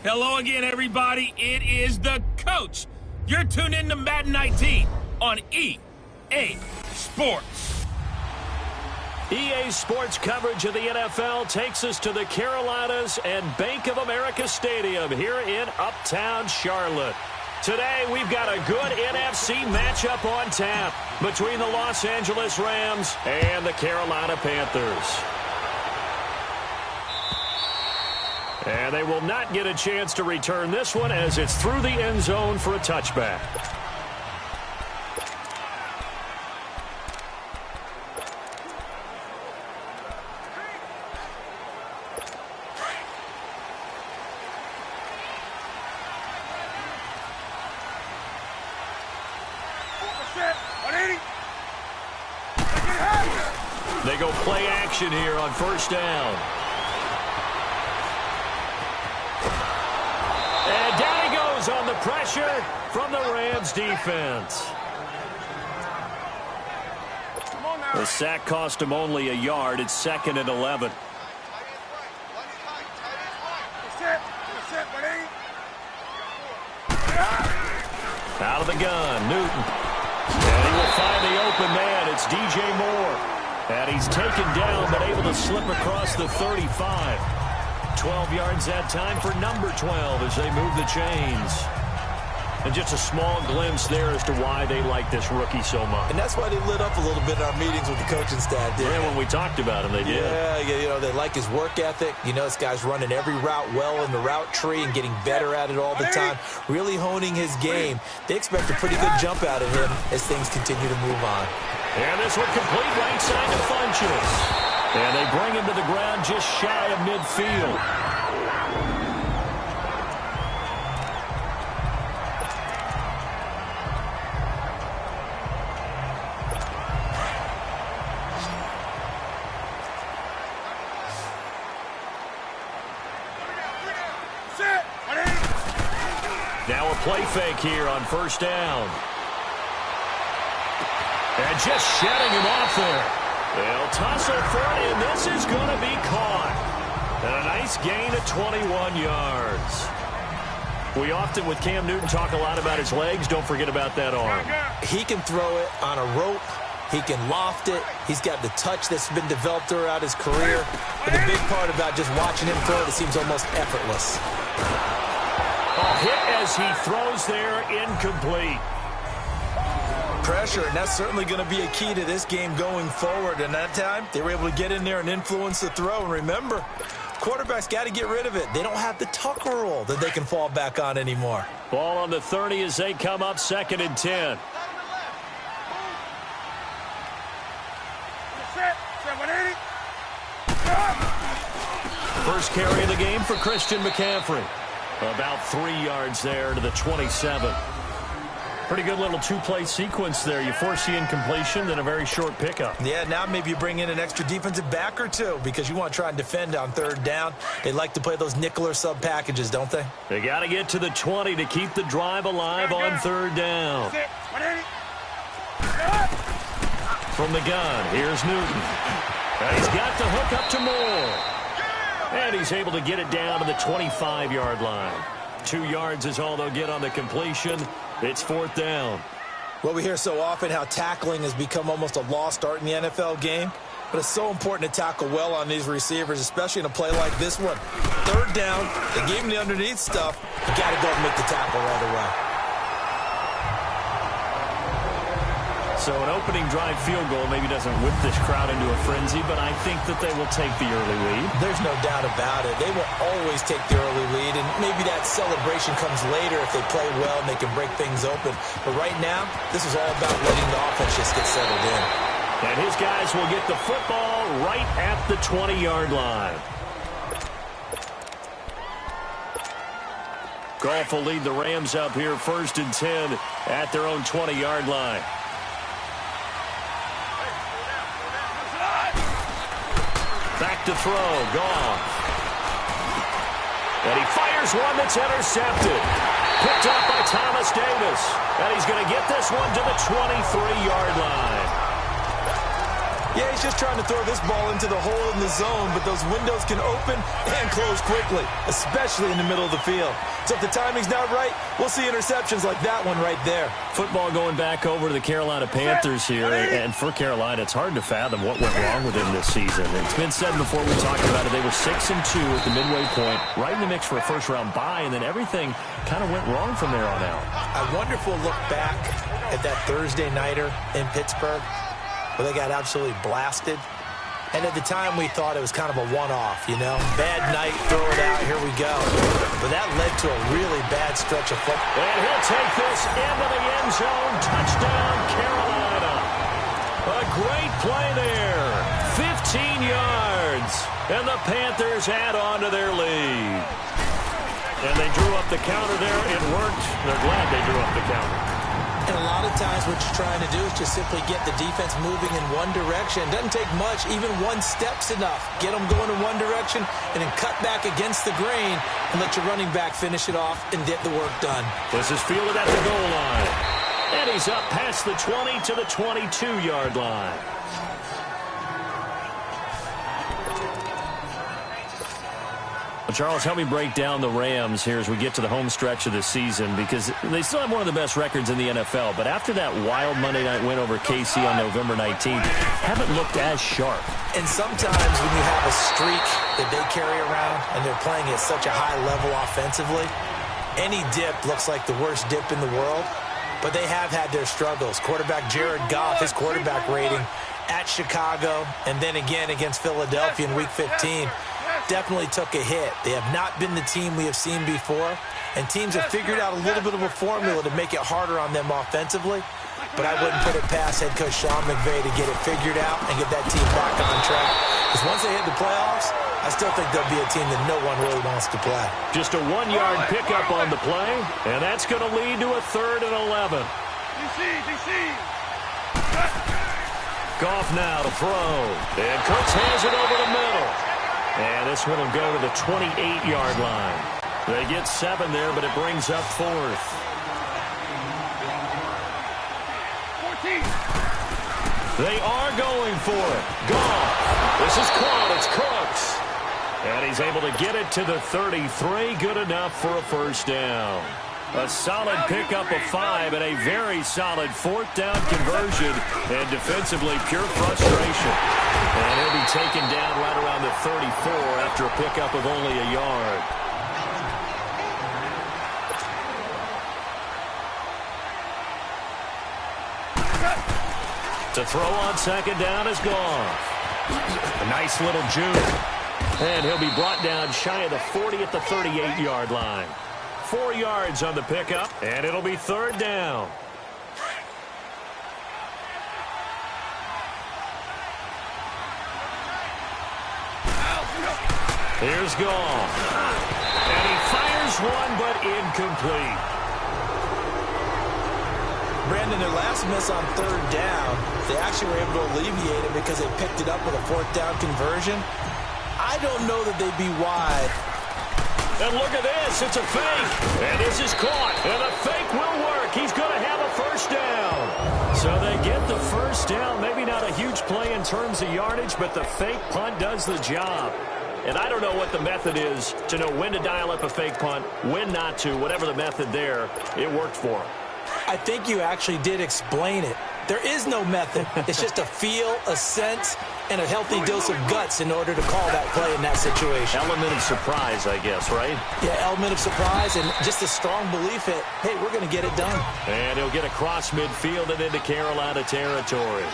Hello again, everybody. It is the coach. You're tuned in to Madden 19 on EA Sports. EA Sports coverage of the NFL takes us to the Carolinas and Bank of America Stadium here in Uptown Charlotte. Today, we've got a good NFC matchup on tap between the Los Angeles Rams and the Carolina Panthers. And they will not get a chance to return this one as it's through the end zone for a touchback. They go play action here on first down. And down he goes on the pressure from the Rams defense. The sack cost him only a yard. It's 2nd and 11. Out of the gun, Newton. And he will find the open man. It's DJ Moore. And he's taken down, but able to slip across the 35. 12 yards that time for number 12 as they move the chains. And just a small glimpse there as to why they like this rookie so much. And that's why they lit up a little bit in our meetings with the coaching staff. Yeah, when we talked about him, they did. Yeah, you know, they like his work ethic. You know, this guy's running every route well in the route tree and getting better at it all the time, really honing his game. They expect a pretty good jump out of him as things continue to move on. And this one complete right side to Funchess. And they bring him to the ground just shy of midfield. Now a play fake here on first down. And just shedding him off there. They'll tussle for it, and this is going to be caught. And a nice gain of 21 yards. We often, with Cam Newton, talk a lot about his legs. Don't forget about that arm. He can throw it on a rope. He can loft it. He's got the touch that's been developed throughout his career. But the big part about just watching him throw it seems almost effortless. A hit as he throws there, incomplete. Pressure, and that's certainly going to be a key to this game going forward. And that time, they were able to get in there and influence the throw. And remember, quarterbacks got to get rid of it. They don't have the Tucker rule that they can fall back on anymore. Ball on the 30 as they come up 2nd and 10. First carry of the game for Christian McCaffrey. About 3 yards there to the 27. Pretty good little two-play sequence there. You force the incompletion, then a very short pickup. Yeah, now maybe you bring in an extra defensive back or two because you want to try and defend on third down. They like to play those nickel or sub packages, don't they? They got to get to the 20 to keep the drive alive on third down. From the gun, here's Newton. And he's got the hook up to Moore. And he's able to get it down to the 25-yard line. 2 yards is all they'll get on the completion. It's 4th down. Well, we hear so often how tackling has become almost a lost art in the NFL game. But it's so important to tackle well on these receivers, especially in a play like this one. Third down, they gave him the underneath stuff. You got to go and make the tackle right away. So an opening drive field goal maybe doesn't whip this crowd into a frenzy, but I think that they will take the early lead. There's no doubt about it. They will always take the early lead, and maybe that celebration comes later if they play well and they can break things open. But right now, this is all about letting the offense just get settled in. And his guys will get the football right at the 20-yard line. Goff will lead the Rams up here 1st and 10 at their own 20-yard line. Back to throw, Goff. And he fires one that's intercepted. Picked up by Thomas Davis. And he's going to get this one to the 23-yard line. Yeah, he's just trying to throw this ball into the hole in the zone, but those windows can open and close quickly, especially in the middle of the field. So if the timing's not right, we'll see interceptions like that one right there. Football going back over to the Carolina Panthers here, and for Carolina, it's hard to fathom what went wrong with them this season. It's been said before we talked about it, they were 6-2 at the midway point, right in the mix for a first-round bye, and then everything kind of went wrong from there on out. I wonder if we'll look back at that Thursday nighter in Pittsburgh where they got absolutely blasted. And at the time, we thought it was kind of a one-off, you know? Bad night, throw it out, here we go. But that led to a really bad stretch of football. And he'll take this into the end zone. Touchdown, Carolina. A great play there. 15 yards. And the Panthers add on to their lead. And they drew up the counter there. It worked. They're glad they drew up the counter. And a lot of times what you're trying to do is just simply get the defense moving in one direction. It doesn't take much. Even one step's enough. Get them going in one direction and then cut back against the grain and let your running back finish it off and get the work done. This is fielded at the goal line. And he's up past the 20 to the 22-yard line. Well, Charles, help me break down the Rams here as we get to the home stretch of the season, because they still have one of the best records in the NFL. But after that wild Monday night win over KC on November 19th, haven't looked as sharp. And sometimes when you have a streak that they carry around and they're playing at such a high level offensively, any dip looks like the worst dip in the world. But they have had their struggles. Quarterback Jared Goff, his quarterback rating at Chicago and then again against Philadelphia in Week 15, definitely took a hit. They have not been the team we have seen before, and teams have figured out a little bit of a formula to make it harder on them offensively, but I wouldn't put it past head coach Sean McVay to get it figured out and get that team back on track, because once they hit the playoffs, I still think they'll be a team that no one really wants to play. Just a 1-yard pickup on the play, and that's going to lead to a 3rd and 11. Goff now to throw, and Cooks hands it over the middle. And this one will go to the 28-yard line. They get 7 there, but it brings up 4th. 14. They are going for it. Goff. This is caught. It's Cooks. And he's able to get it to the 33. Good enough for a first down. A solid pickup of 5 and a very solid 4th down conversion. And defensively, pure frustration. And he'll be taken down right around the 34 after a pickup of only a yard. To throw on 2nd down is Goff. A nice little juke. And he'll be brought down shy of the 40 at the 38-yard line. 4 yards on the pickup, and it'll be 3rd down. Here's Goff. And he fires one, but incomplete. Brandon, their last miss on 3rd down, they actually were able to alleviate it because they picked it up with a 4th down conversion. I don't know that they'd be wide. And look at this. It's a fake. And this is caught. And the fake will work. He's going to have a first down. So they get the first down. Maybe not a huge play in terms of yardage, but the fake punt does the job. And I don't know what the method is to know when to dial up a fake punt, when not to, whatever the method there. It worked for him. I think you actually did explain it. There is no method. It's just a feel, a sense, and a healthy dose of guts in order to call that play in that situation. Element of surprise, I guess, right? Yeah, element of surprise and just a strong belief that, hey, we're going to get it done. And he'll get across midfield and into Carolina territory.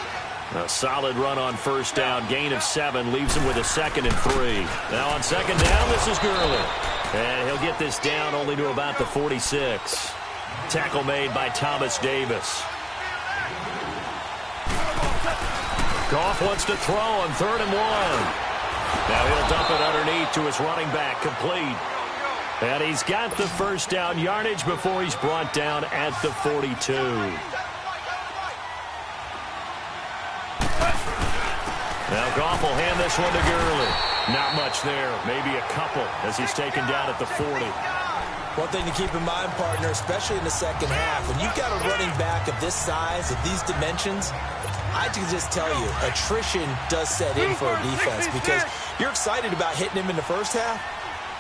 A solid run on first down. Gain of 7 leaves him with a 2nd and 3. Now on 2nd down, this is Gurley. And he'll get this down only to about the 46. Tackle made by Thomas Davis. Goff wants to throw on 3rd and 1. Now he'll dump it underneath to his running back, complete. And he's got the first down yardage before he's brought down at the 42. Now Goff will hand this one to Gurley. Not much there, maybe a couple as he's taken down at the 40. One thing to keep in mind, partner, especially in the second half, when you've got a running back of this size, of these dimensions, I can just tell you, attrition does set in for a defense because you're excited about hitting him in the first half.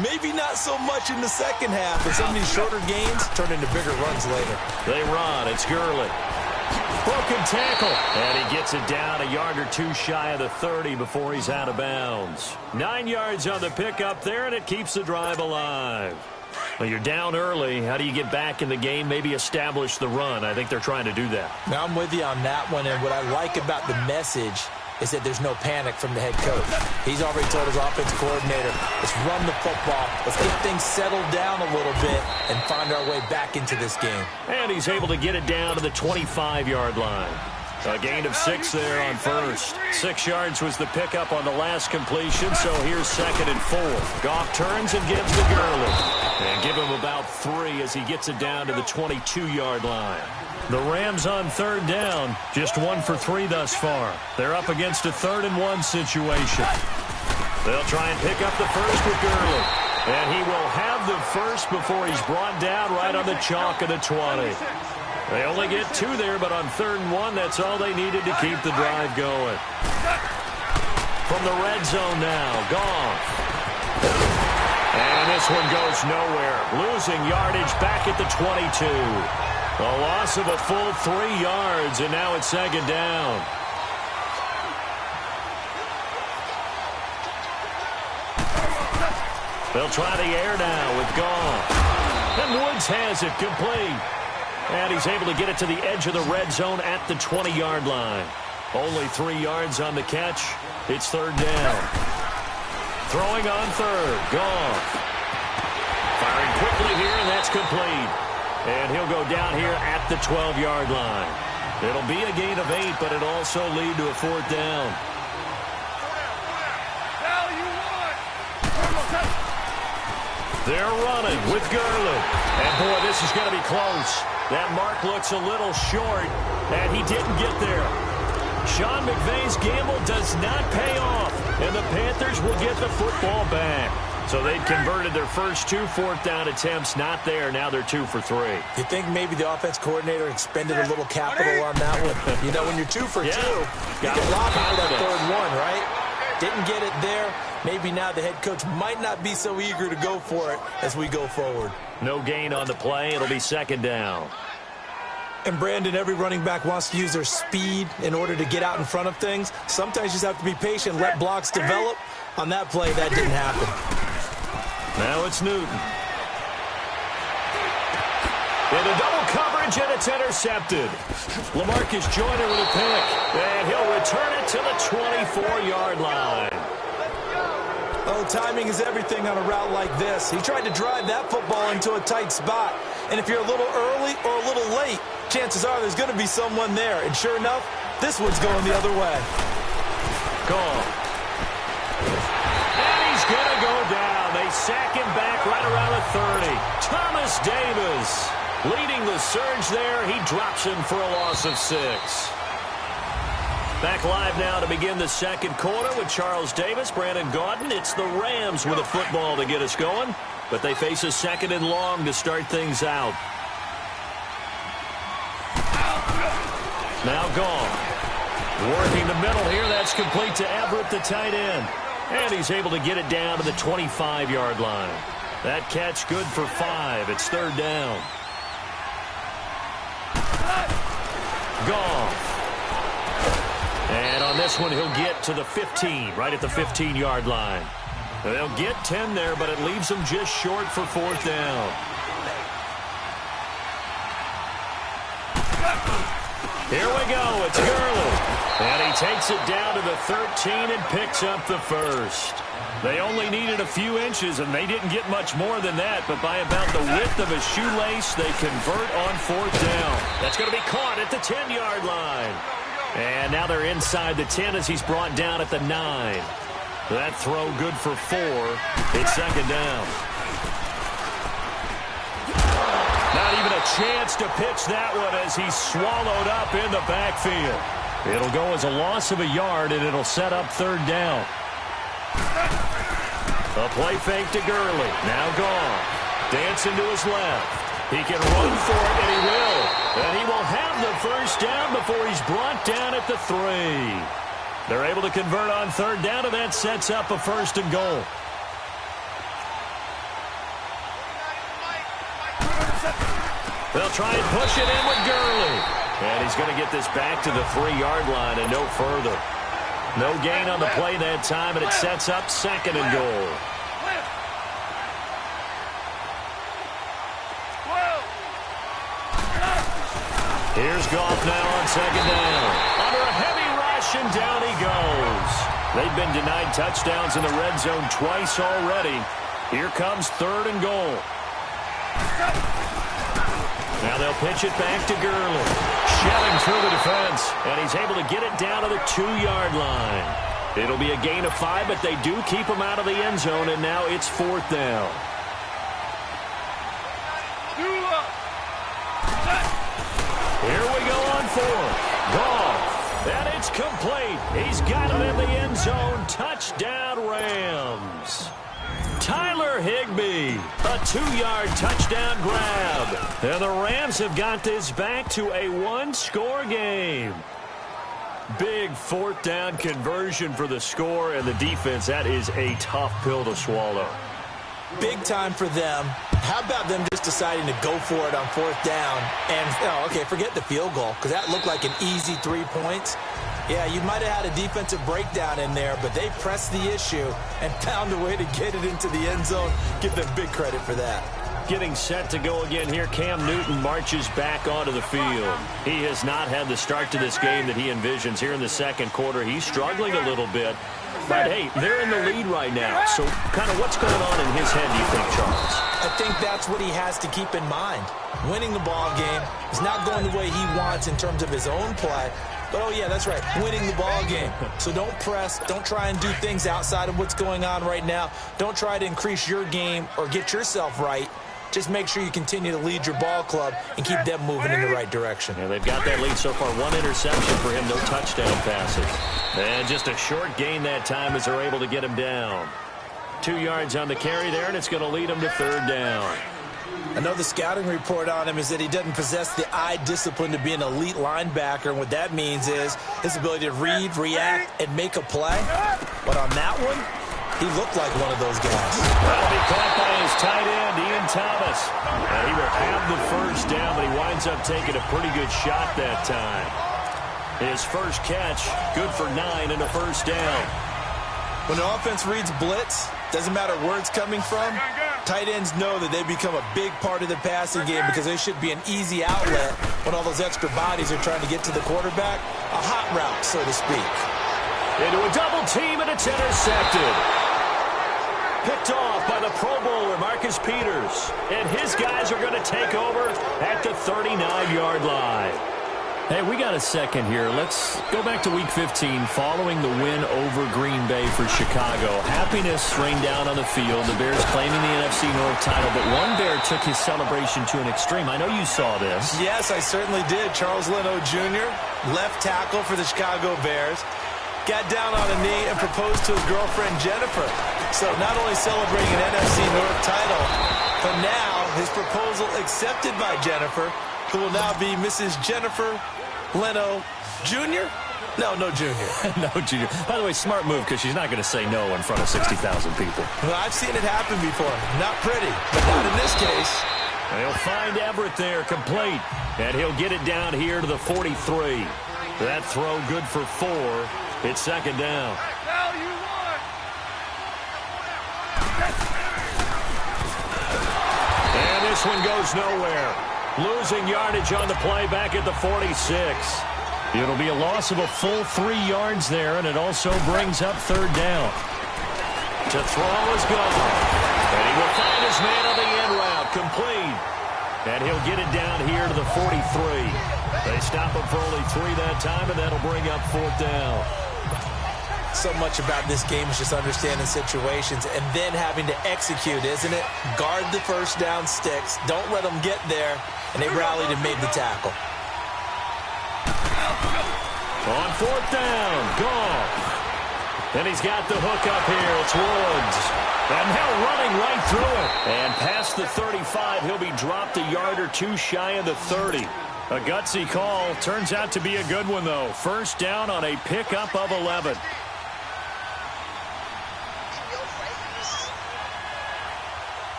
Maybe not so much in the second half, but some of these shorter gains turn into bigger runs later. They run. It's Gurley. Broken tackle. And he gets it down a yard or two shy of the 30 before he's out of bounds. 9 yards on the pickup there, and it keeps the drive alive. Well, you're down early. How do you get back in the game, maybe establish the run? I think they're trying to do that. Now, I'm with you on that one, and what I like about the message is that there's no panic from the head coach. He's already told his offensive coordinator, let's run the football, let's get things settled down a little bit and find our way back into this game. And he's able to get it down to the 25-yard line. A gain of 6 there on first. 6 yards was the pickup on the last completion, so here's 2nd and 4. Goff turns and gives to Gurley. And give him about 3 as he gets it down to the 22-yard line. The Rams on 3rd down, just 1 for 3 thus far. They're up against a 3rd and 1 situation. They'll try and pick up the first with Gurley. And he will have the first before he's brought down right on the chalk of the 20. They only get 2 there, but on 3rd and 1, that's all they needed to keep the drive going. From the red zone now, Goff. And this one goes nowhere. Losing yardage back at the 22. A loss of a full 3 yards, and now it's 2nd down. They'll try the air now with Goff. And Woods has it complete. And he's able to get it to the edge of the red zone at the 20-yard line. Only 3 yards on the catch. It's 3rd down. Throwing on 3rd. Goff. Firing quickly here, and that's complete. And he'll go down here at the 12-yard line. It'll be a gain of 8, but it'll also lead to a 4th down. They're running with Gurley. And, boy, this is going to be close. That mark looks a little short, and he didn't get there. Sean McVay's gamble does not pay off, and the Panthers will get the football back. So they'd converted their first 2 4th down attempts, not there. Now they're 2 for 3. You think maybe the offense coordinator expended a little capital on that one? You know, when you're 2 for 2, you can lob it for that 3rd one, right? Didn't get it there. Maybe now the head coach might not be so eager to go for it as we go forward. No gain on the play. It'll be 2nd down. And, Brandon, every running back wants to use their speed in order to get out in front of things. Sometimes you just have to be patient, let blocks develop. On that play, that didn't happen. Now it's Newton. Into double coverage, and it's intercepted. LaMarcus Joyner with a pick. And he'll return it to the 24-yard line. Oh, timing is everything on a route like this. He tried to drive that football into a tight spot. And if you're a little early or a little late, chances are there's going to be someone there. And sure enough, this one's going the other way. Gone. And he's going to go down. They sack him back right around the 30. Thomas Davis leading the surge there. He drops him for a loss of 6. Back live now to begin the 2nd quarter with Charles Davis, Brandon Gaudin. It's the Rams with a football to get us going, but they face a 2nd and long to start things out. Now Goff. Working the middle here. That's complete to Everett, the tight end. And he's able to get it down to the 25-yard line. That catch good for 5. It's 3rd down. Goff. And on this one, he'll get to the 15, right at the 15-yard line. They'll get 10 there, but it leaves them just short for 4th down. Here we go. It's Gurley. And he takes it down to the 13 and picks up the first. They only needed a few inches, and they didn't get much more than that, but by about the width of a shoelace, they convert on 4th down. That's going to be caught at the 10-yard line. And now they're inside the 10 as he's brought down at the 9. That throw good for 4. It's 2nd down. Not even a chance to pitch that one as he's swallowed up in the backfield. It'll go as a loss of a yard, and it'll set up 3rd down. A play fake to Gurley. Now Goff. Dancing to his left. He can run for it, and he will. And he will have the first down before he's brought down at the 3. They're able to convert on third down, and that sets up a 1st and goal. They'll try and push it in with Gurley. And he's going to get this back to the 3-yard line and no further. No gain on the play that time, and it sets up 2nd and goal. Here's Goff now on 2nd down. Under a heavy rush, and down he goes. They've been denied touchdowns in the red zone twice already. Here comes 3rd and goal. Now they'll pitch it back to Gurley. Shelling through the defense, and he's able to get it down to the 2-yard line. It'll be a gain of 5, but they do keep him out of the end zone, and now it's 4th down. Here we go on 4th. Goff, and it's complete. He's got it in the end zone. Touchdown, Rams. Tyler Higbee, a 2-yard touchdown grab. And the Rams have got this back to a 1-score game. Big 4th down conversion for the score, and the defense, that is a tough pill to swallow. Big time for them. How about them just deciding to go for it on 4th down? And, okay, forget the field goal, because that looked like an easy 3 points. Yeah, you might have had a defensive breakdown in there, but they pressed the issue and found a way to get it into the end zone. Give them big credit for that. Getting set to go again here, Cam Newton marches back onto the field. He has not had the start to this game that he envisions here in the 2nd quarter. He's struggling a little bit. But, hey, they're in the lead right now. So kind of what's going on in his head, do you think, Charles? I think that's what he has to keep in mind. Winning the ball game is not going the way he wants in terms of his own play. But, oh, yeah, that's right, winning the ball game. So don't press. Don't try and do things outside of what's going on right now. Don't try to increase your game or get yourself right. Just make sure you continue to lead your ball club and keep them moving in the right direction. Yeah, they've got that lead so far. 1 interception for him, no touchdown passes. And just a short gain that time as they're able to get him down. 2 yards on the carry there, and it's going to lead him to 3rd down. I know the scouting report on him is that he doesn't possess the eye discipline to be an elite linebacker, and what that means is his ability to read, react, and make a play. But on that one, he looked like one of those guys. That'll be caught by his tight end, Ian Thomas. And he will have the 1st down, but he winds up taking a pretty good shot that time. His first catch, good for 9 and a 1st down. When the offense reads blitz, doesn't matter where it's coming from, tight ends know that they become a big part of the passing game because they should be an easy outlet when all those extra bodies are trying to get to the quarterback. A hot route, so to speak. Into a double team, and it's intercepted. Picked off by the Pro Bowler, Marcus Peters. And his guys are going to take over at the 39-yard line. Hey, we got a second here. Let's go back to Week 15 following the win over Green Bay for Chicago. Happiness rained down on the field. The Bears claiming the NFC North title, but one Bear took his celebration to an extreme. I know you saw this. Yes, I certainly did. Charles Leno Jr., left tackle for the Chicago Bears, got down on a knee and proposed to his girlfriend Jennifer. So not only celebrating an NFC North title, but now his proposal accepted by Jennifer, who will now be Mrs. Jennifer Leno Jr.? No Junior. No Junior. By the way, smart move because she's not going to say no in front of 60,000 people. Well, I've seen it happen before. Not pretty, but not in this case. And he'll find Everett there, complete. And he'll get it down here to the 43. That throw good for 4. It's 2nd down. And this one goes nowhere. Losing yardage on the play back at the 46. It'll be a loss of a full 3 yards there, and it also brings up 3rd down. To throw is gone. And he will find his man on the end route, complete. And he'll get it down here to the 43. They stop him for only 3 that time, and that'll bring up 4th down. So much about this game is just understanding situations and then having to execute, isn't it? Guard the 1st down sticks. Don't let them get there. And they rallied and made the tackle. On 4th down, Goff. And he's got the hook up here. It's Woods. And now running right through it. And past the 35, he'll be dropped a yard or two shy of the 30. A gutsy call. Turns out to be a good one, though. First down on a pickup of 11.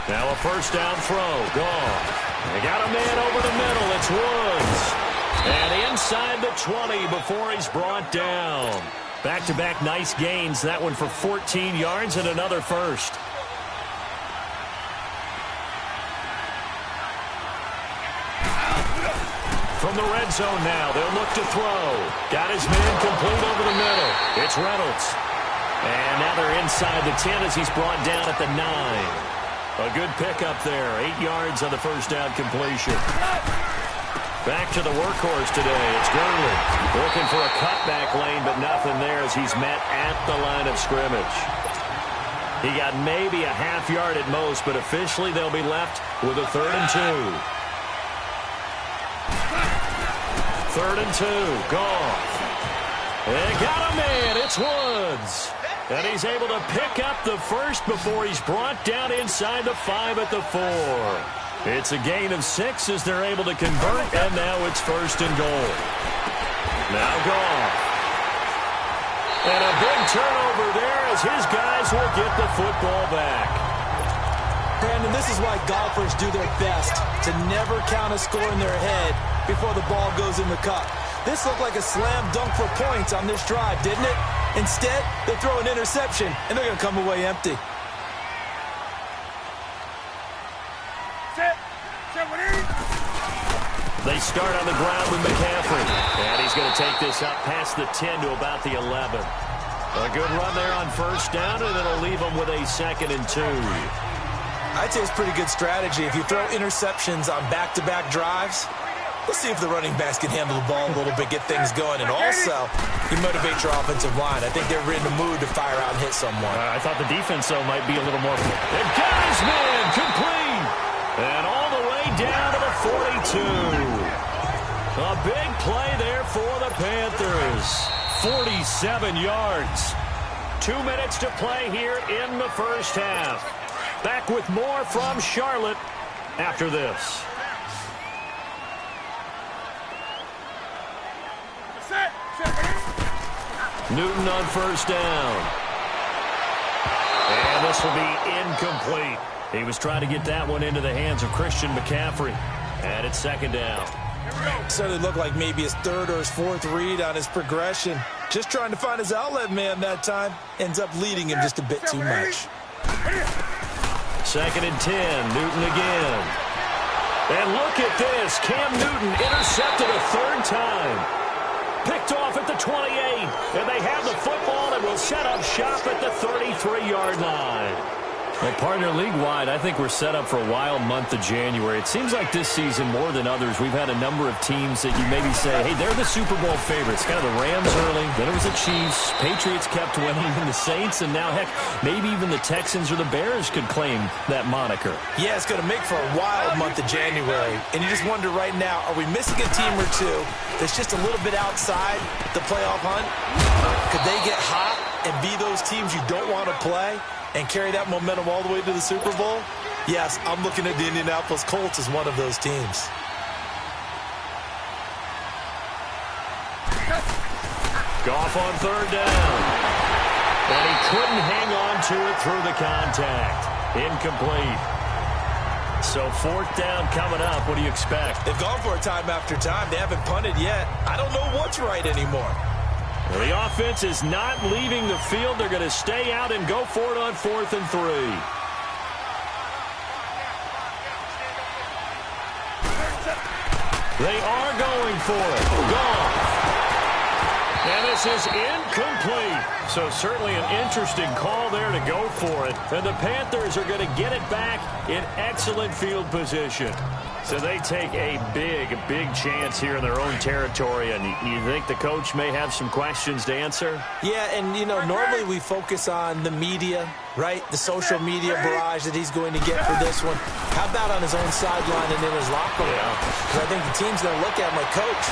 Now a first down throw. Gone. They got a man over the middle. It's Woods. And inside the 20 before he's brought down. Back-to-back nice gains. That one for 14 yards and another first. From the red zone now, they'll look to throw. Got his man complete over the middle. It's Reynolds. And now they're inside the 10 as he's brought down at the 9. A good pickup there. 8 yards on the first down completion. Back to the workhorse today. It's Gurley. Looking for a cutback lane, but nothing there as he's met at the line of scrimmage. He got maybe a half yard at most, but officially they'll be left with a 3rd and 2. 3rd and 2. Goff. They got a man. It's Woods. And he's able to pick up the first before he's brought down inside the 5 at the 4. It's a gain of 6 as they're able to convert, and now it's 1st and goal. Now Goff. And a big turnover there as his guys will get the football back. Brandon, this is why golfers do their best to never count a score in their head before the ball goes in the cup. This looked like a slam dunk for points on this drive, didn't it? Instead, they throw an interception, and they're going to come away empty. They start on the ground with McCaffrey. And he's going to take this up past the 10 to about the 11. A good run there on first down, and it'll leave them with a 2nd and 2. I'd say it's pretty good strategy. If you throw interceptions on back-to-back drives, let's see if the running backs can handle the ball a little bit, get things going. And also, you motivate your offensive line. I think they're in the mood to fire out and hit someone. I thought the defense, though, might be a little more. They've got his man complete. And all the way down to the 42. A big play there for the Panthers. 47 yards. 2 minutes to play here in the first half. Back with more from Charlotte after this. Newton on first down. And this will be incomplete. He was trying to get that one into the hands of Christian McCaffrey. And it's 2nd down. Certainly looked like maybe his 3rd or his 4th read on his progression. Just trying to find his outlet man that time. Ends up leading him just a bit too much. 2nd and 10. Newton again. And look at this. Cam Newton intercepted a 3rd time. Picked off at the 28. And they have the football and will set up shop at the 33-yard line. Well, partner, league-wide, I think we're set up for a wild month of January. It seems like this season, more than others, we've had a number of teams that you maybe say, hey, they're the Super Bowl favorites. Kind of the Rams early, then it was the Chiefs. Patriots kept winning, and the Saints, and now, heck, maybe even the Texans or the Bears could claim that moniker. Yeah, it's going to make for a wild month of January. And you just wonder right now, are we missing a team or two that's just a little bit outside the playoff hunt? Could they get hot and be those teams you don't want to play and carry that momentum all the way to the Super Bowl? Yes, I'm looking at the Indianapolis Colts as one of those teams. Goff on 3rd down. And he couldn't hang on to it through the contact. Incomplete. So 4th down coming up. What do you expect? They've gone for it time after time. They haven't punted yet. I don't know what's right anymore. Well, the offense is not leaving the field. They're going to stay out and go for it on 4th and 3. They are going for it. Gone. And this is incomplete. So certainly an interesting call there to go for it. And the Panthers are going to get it back in excellent field position. So they take a big chance here in their own territory, and you think the coach may have some questions to answer? Yeah, and, normally we focus on the media, right? The social media barrage that he's going to get for this one. How about on his own sideline and in his locker room? Because I think the team's going to look at him like, Coach,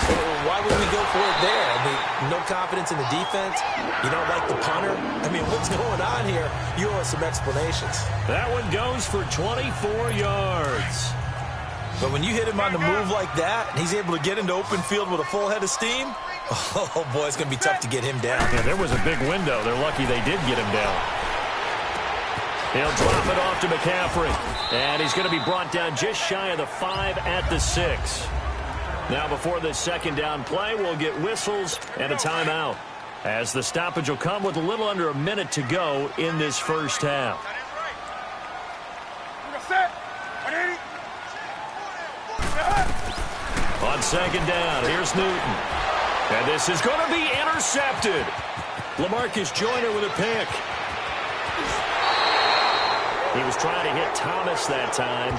why would we go for it there? I mean, no confidence in the defense. You don't like the punter. I mean, what's going on here? You owe us some explanations. That one goes for 24 yards. But when you hit him on the move like that, and he's able to get into open field with a full head of steam, oh, boy, it's going to be tough to get him down. Yeah, there was a big window. They're lucky they did get him down. He'll drop it off to McCaffrey. And he's going to be brought down just shy of the 5 at the 6. Now, before this second down play, we'll get whistles and a timeout, as the stoppage will come with a little under a minute to go in this first half. On second down, here's Newton. And this is going to be intercepted. LaMarcus Joyner with a pick. He was trying to hit Thomas that time.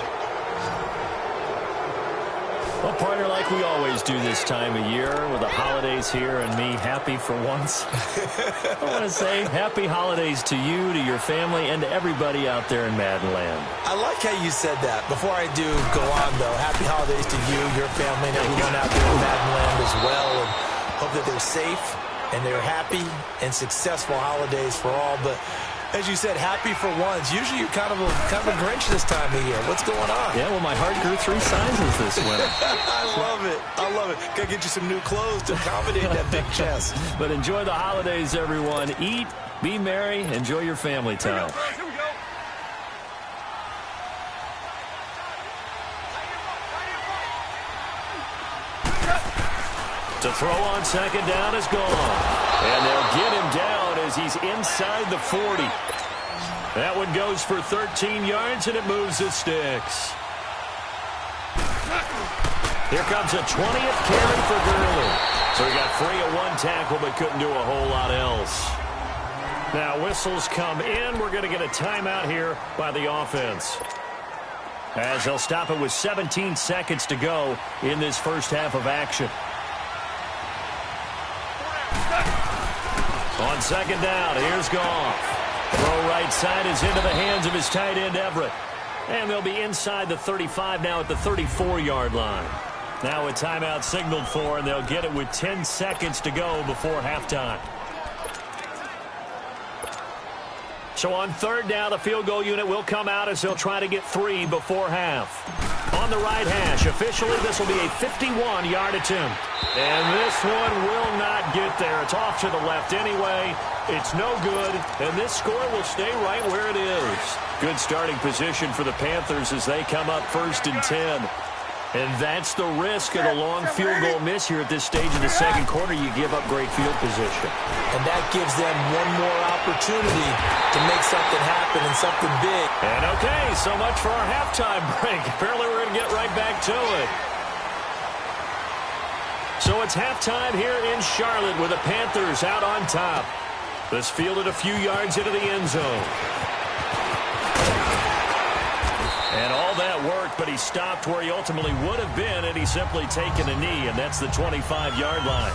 Well, partner, like we always do this time of year with the holidays here and me happy for once. I want to say happy holidays to you, to your family, and to everybody out there in Madden Land. I like how you said that. Before I do go on, though, happy holidays to you, your family, and everyone out there in Madden Land as well. And hope that they're safe and they're happy and successful holidays for all. But as you said, happy for once. Usually you're kind of a Grinch this time of year. What's going on? Yeah, well, my heart grew 3 sizes this winter. I love it. I love it. Gotta get you some new clothes to accommodate that big chest. But enjoy the holidays, everyone. Eat, be merry, enjoy your family time. Here we go. To throw on second down is gone. And they'll get him down as he's inside the 40. That one goes for 13 yards, and it moves the sticks. Here comes a 20th carry for Gurley. So he got free of 1 tackle but couldn't do a whole lot else. Now whistles come in. We're going to get a timeout here by the offense, as they'll stop it with 17 seconds to go in this first half of action. On second down, here's Goff. Throw right side is into the hands of his tight end, Everett. And they'll be inside the 35 now at the 34-yard line. Now a timeout signaled for, and they'll get it with 10 seconds to go before halftime. So on third down, the field goal unit will come out as they'll try to get 3 before half. On the right hash, officially this will be a 51-yard attempt. And this one will not get there. It's off to the left anyway. It's no good, and this score will stay right where it is. Good starting position for the Panthers as they come up 1st and 10. And that's the risk of a long field goal miss here at this stage of the second quarter. You give up great field position. And that gives them one more opportunity to make something happen and something big. And okay, so much for our halftime break. Apparently we're going to get right back to it. So it's halftime here in Charlotte with the Panthers out on top. This fielded a few yards into the end zone. And all that worked, but he stopped where he ultimately would have been had he simply taken a knee, and that's the 25-yard line.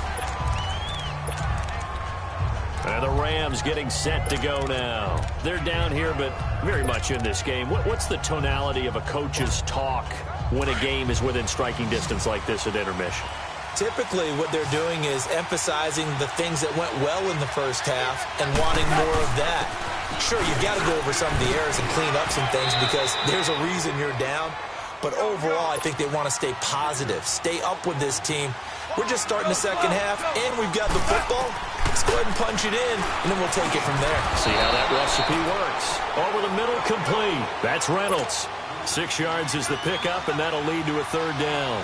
And the Rams getting set to go now. They're down here, but very much in this game. What's the tonality of a coach's talk when a game is within striking distance like this at intermission? Typically, what they're doing is emphasizing the things that went well in the first half and wanting more of that. Sure, you've got to go over some of the errors and clean up some things because there's a reason you're down. But overall, I think they want to stay positive, stay up with this team. We're just starting the second half, and we've got the football. Let's go ahead and punch it in, and then we'll take it from there. See how that recipe works. Over the middle, complete. That's Reynolds. 6 yards is the pickup, and that'll lead to a third down.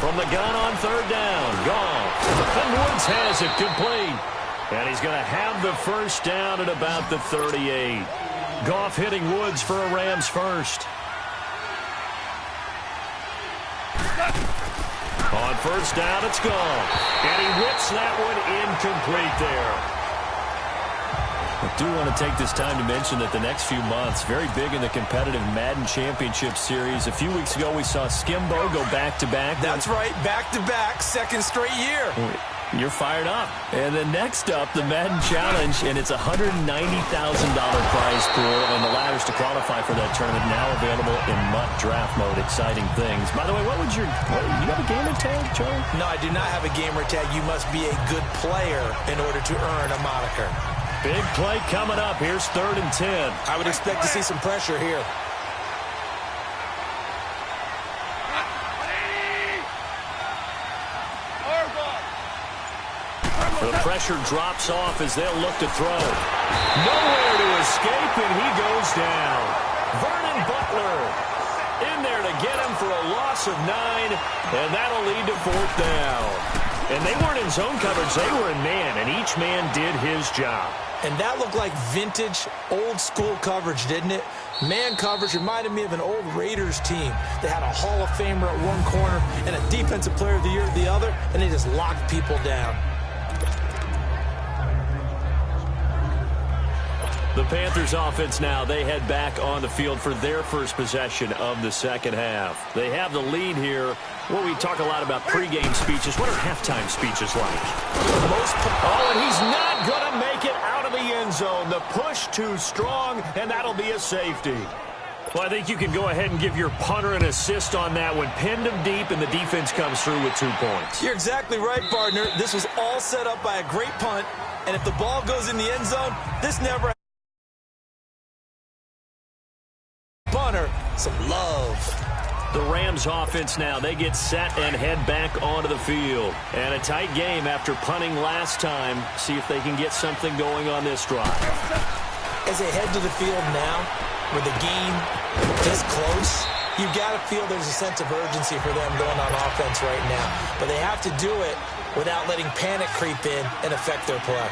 From the gun on third down, Goff. And Woods has it complete. And he's going to have the first down at about the 38. Goff hitting Woods for a Rams first. On first down, it's Goff. And he whips that one incomplete there. do want to take this time to mention that the next few months, very big in the competitive Madden Championship Series. A few weeks ago, we saw Skimbo go back-to-back. That's right, back-to-back, second straight year. You're fired up. And then next up, the Madden Challenge, and it's a $190,000 prize pool, and the ladders to qualify for that tournament now available in MUT Draft Mode. Exciting things. By the way, you have a gamer tag, Charlie? No, I do not have a gamer tag. You must be a good player in order to earn a moniker. Big play coming up. Here's 3rd and 10. I would expect to see some pressure here. The pressure drops off as they'll look to throw. Nowhere to escape, and he goes down. Vernon Butler in there to get him for a loss of 9, and that'll lead to 4th down. And they weren't in zone coverage. They were in man, and each man did his job. And that looked like vintage, old-school coverage, didn't it? Man coverage reminded me of an old Raiders team. They had a Hall of Famer at one corner and a Defensive Player of the Year at the other, and they just locked people down. The Panthers offense now, they head back on the field for their first possession of the second half. They have the lead here. Well, we talk a lot about pregame speeches. What are halftime speeches like? And he's not going to make it out of the end zone. The push too strong, and that'll be a safety. Well, I think you can go ahead and give your punter an assist on that one. Pinned him deep, and the defense comes through with 2 points. You're exactly right, partner. This was all set up by a great punt, and if the ball goes in the end zone, this never punter, some love. The Rams offense now, they get set and head back onto the field. And a tight game after punting last time. See if they can get something going on this drive. As they head to the field now, with the game this close, you've got to feel there's a sense of urgency for them going on offense right now. But they have to do it without letting panic creep in and affect their play.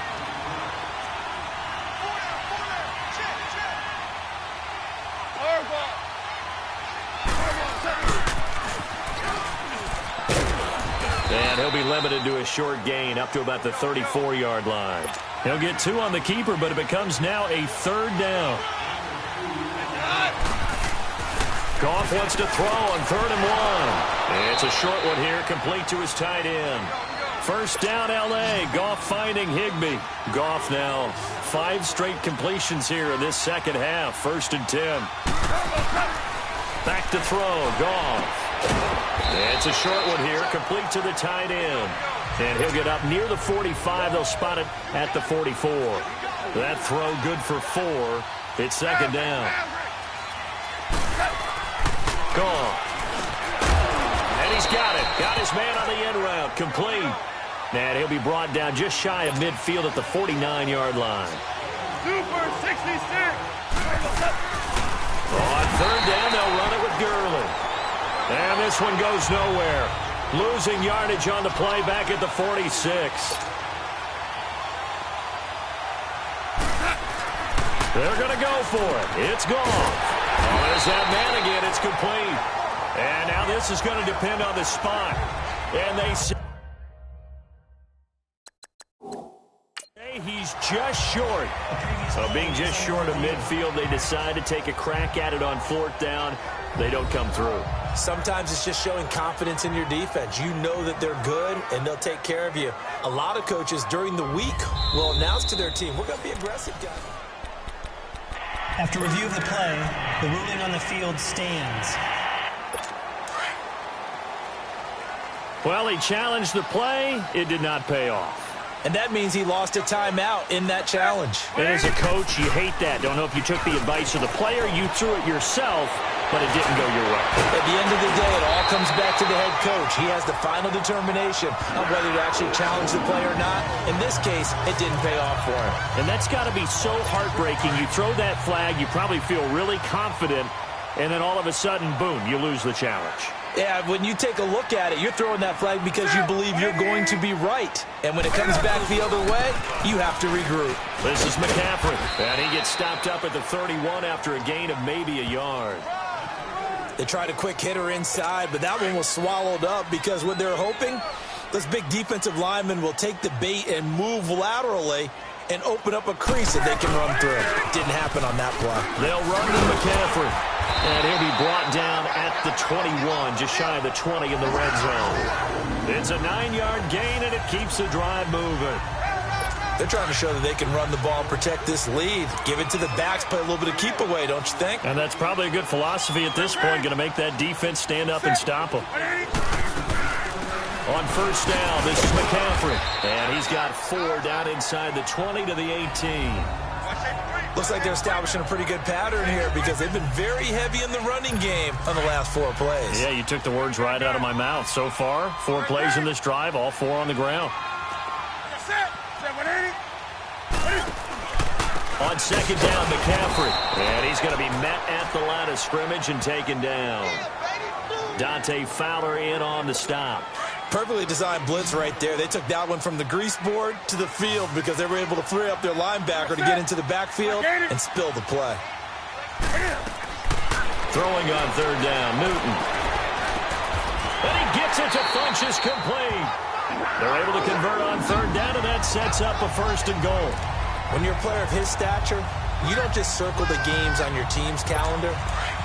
And he'll be limited to a short gain up to about the 34-yard line. He'll get 2 on the keeper, but it becomes now a 3rd down. Goff wants to throw on 3rd and 1. It's a short one here, complete to his tight end. First down, L.A. Goff finding Higbee. Goff now 5 straight completions here in this second half. 1st and 10. Back to throw, Goff. It's a short one here, complete to the tight end. And he'll get up near the 45. They'll spot it at the 44. That throw good for 4. It's 2nd down. Goff. And he's got it. Got his man on the end route. Complete. And he'll be brought down just shy of midfield at the 49-yard line. Super 66. On 3rd down, they'll run it with Gurley. And this one goes nowhere. Losing yardage on the play back at the 46. They're going to go for it. It's gone. Oh, there's that man again. It's complete. And now this is going to depend on the spot. And they say he's just short. So being just short of midfield, they decide to take a crack at it on 4th down. They don't come through. Sometimes it's just showing confidence in your defense. You know that they're good, and they'll take care of you. A lot of coaches during the week will announce to their team, we're going to be aggressive, guys. After review of the play, the ruling on the field stands. Well, he challenged the play. It did not pay off. And that means he lost a timeout in that challenge. And as a coach, you hate that. Don't know if you took the advice of the player, you threw it yourself, but it didn't go your way. At the end of the day, it all comes back to the head coach. He has the final determination of whether to actually challenge the play or not. In this case, it didn't pay off for him. And that's got to be so heartbreaking. You throw that flag, you probably feel really confident, and then all of a sudden, boom, you lose the challenge. Yeah, when you take a look at it, you're throwing that flag because you believe you're going to be right. And when it comes back the other way, you have to regroup. This is McCaffrey, and he gets stopped up at the 31 after a gain of maybe a yard. They tried a quick hitter inside, but that one was swallowed up because what they're hoping, this big defensive lineman will take the bait and move laterally and open up a crease that they can run through. Didn't happen on that play. They'll run to McCaffrey. And he'll be brought down at the 21, just shy of the 20 in the red zone. It's a 9-yard gain, and it keeps the drive moving. They're trying to show that they can run the ball, protect this lead. Give it to the backs, play a little bit of keep away, don't you think? And that's probably a good philosophy at this point, going to make that defense stand up and stop them. On first down, this is McCaffrey. And he's got 4 down inside the 20 to the 18. Looks like they're establishing a pretty good pattern here because they've been very heavy in the running game on the last 4 plays. Yeah, you took the words right out of my mouth. So far, 4 plays in this drive, all 4 on the ground. On second down, McCaffrey. And he's going to be met at the line of scrimmage and taken down. Dante Fowler in on the stop. Perfectly designed blitz right there. They took that one from the grease board to the field because they were able to free up their linebacker to get into the backfield and spill the play. Throwing on third down, Newton. And he gets it to Funchess complete. They're able to convert on third down, and that sets up a 1st and goal. When you're a player of his stature, you don't just circle the games on your team's calendar.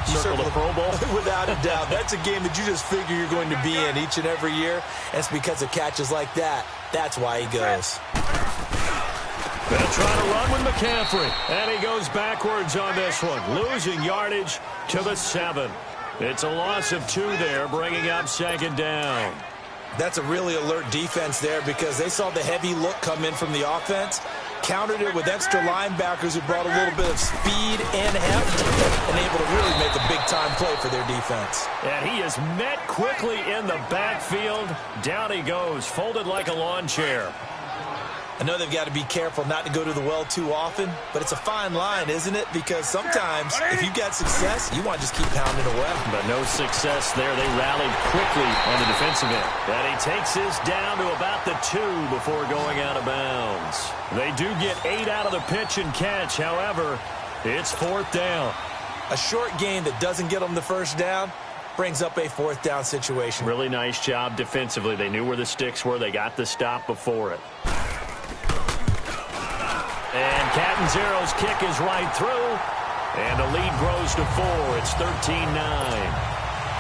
You circle the Pro Bowl? Without a doubt. That's a game that you just figure you're going to be in each and every year. And it's because of catches like that. That's why he goes. They'll try to run with McCaffrey. And he goes backwards on this one. Losing yardage to the 7. It's a loss of 2 there, bringing up second down. That's a really alert defense there because they saw the heavy look come in from the offense, countered it with extra linebackers who brought a little bit of speed and heft, and able to really make a big-time play for their defense. And he is met quickly in the backfield. Down he goes, folded like a lawn chair. I know they've got to be careful not to go to the well too often, but it's a fine line, isn't it? Because sometimes, if you got success, you want to just keep pounding away. But no success there. They rallied quickly on the defensive end. And he takes this down to about the 2 before going out of bounds. They do get 8 out of the pitch and catch. However, it's 4th down. A short gain that doesn't get them the first down brings up a 4th down situation. Really nice job defensively. They knew where the sticks were. They got the stop before it. And Catanzero's kick is right through. And the lead grows to 4. It's 13-9.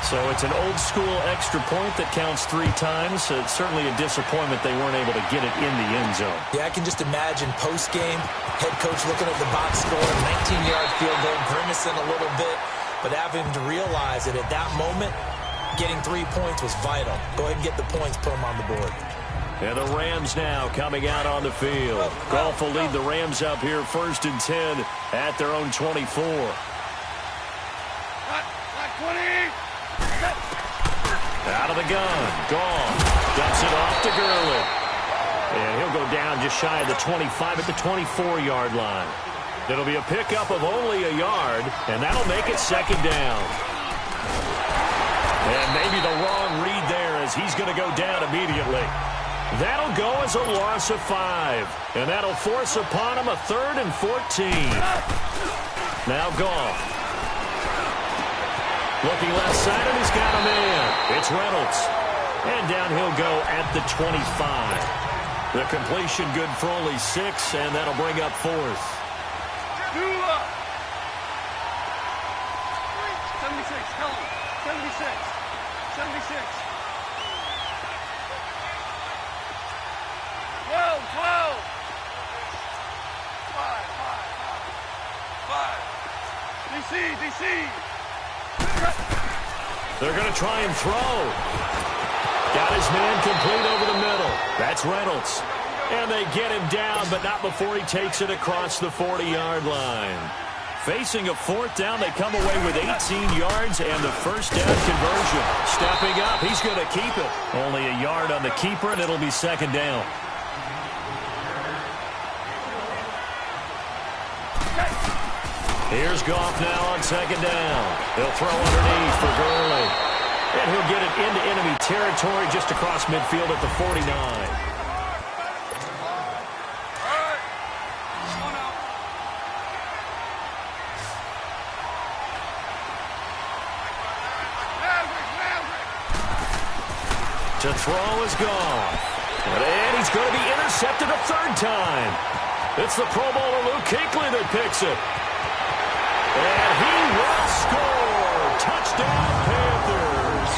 So it's an old-school extra point that counts 3 times. So it's certainly a disappointment they weren't able to get it in the end zone. Yeah, I can just imagine post-game, head coach looking at the box score, 19-yard field goal, grimacing a little bit, but having to realize that at that moment, getting 3 points was vital. Go ahead and get the points, put them on the board. And the Rams now coming out on the field. Goff will lead the Rams up here 1st and 10 at their own 24. Out of the gun. Goff dumps it off to Gurley. And he'll go down just shy of the 25 at the 24-yard line. It'll be a pickup of only a yard, and that'll make it 2nd down. And maybe the wrong read there as he's going to go down immediately. That'll go as a loss of 5. And that'll force upon him a 3rd and 14. Now Goff. Looking left side, and he's got him in. It's Reynolds. And down he'll go at the 25. The completion good for only 6, and that'll bring up 4th. 76, tell him. 76. 76. 12, 12. 5. DC. They're going to try and throw. Got his man complete over the middle. That's Reynolds. And they get him down, but not before he takes it across the 40-yard line. Facing a 4th down, they come away with 18 yards and the 1st down conversion. Stepping up, he's going to keep it. Only a yard on the keeper, and it'll be 2nd down. Here's Goff now on 2nd down. He'll throw underneath for Gurley. And he'll get it into enemy territory just across midfield at the 49. To throw is Goff. And he's going to be intercepted a 3rd time. It's the Pro Bowler Luke Kuechly that picks it. And he will score. Touchdown, Panthers.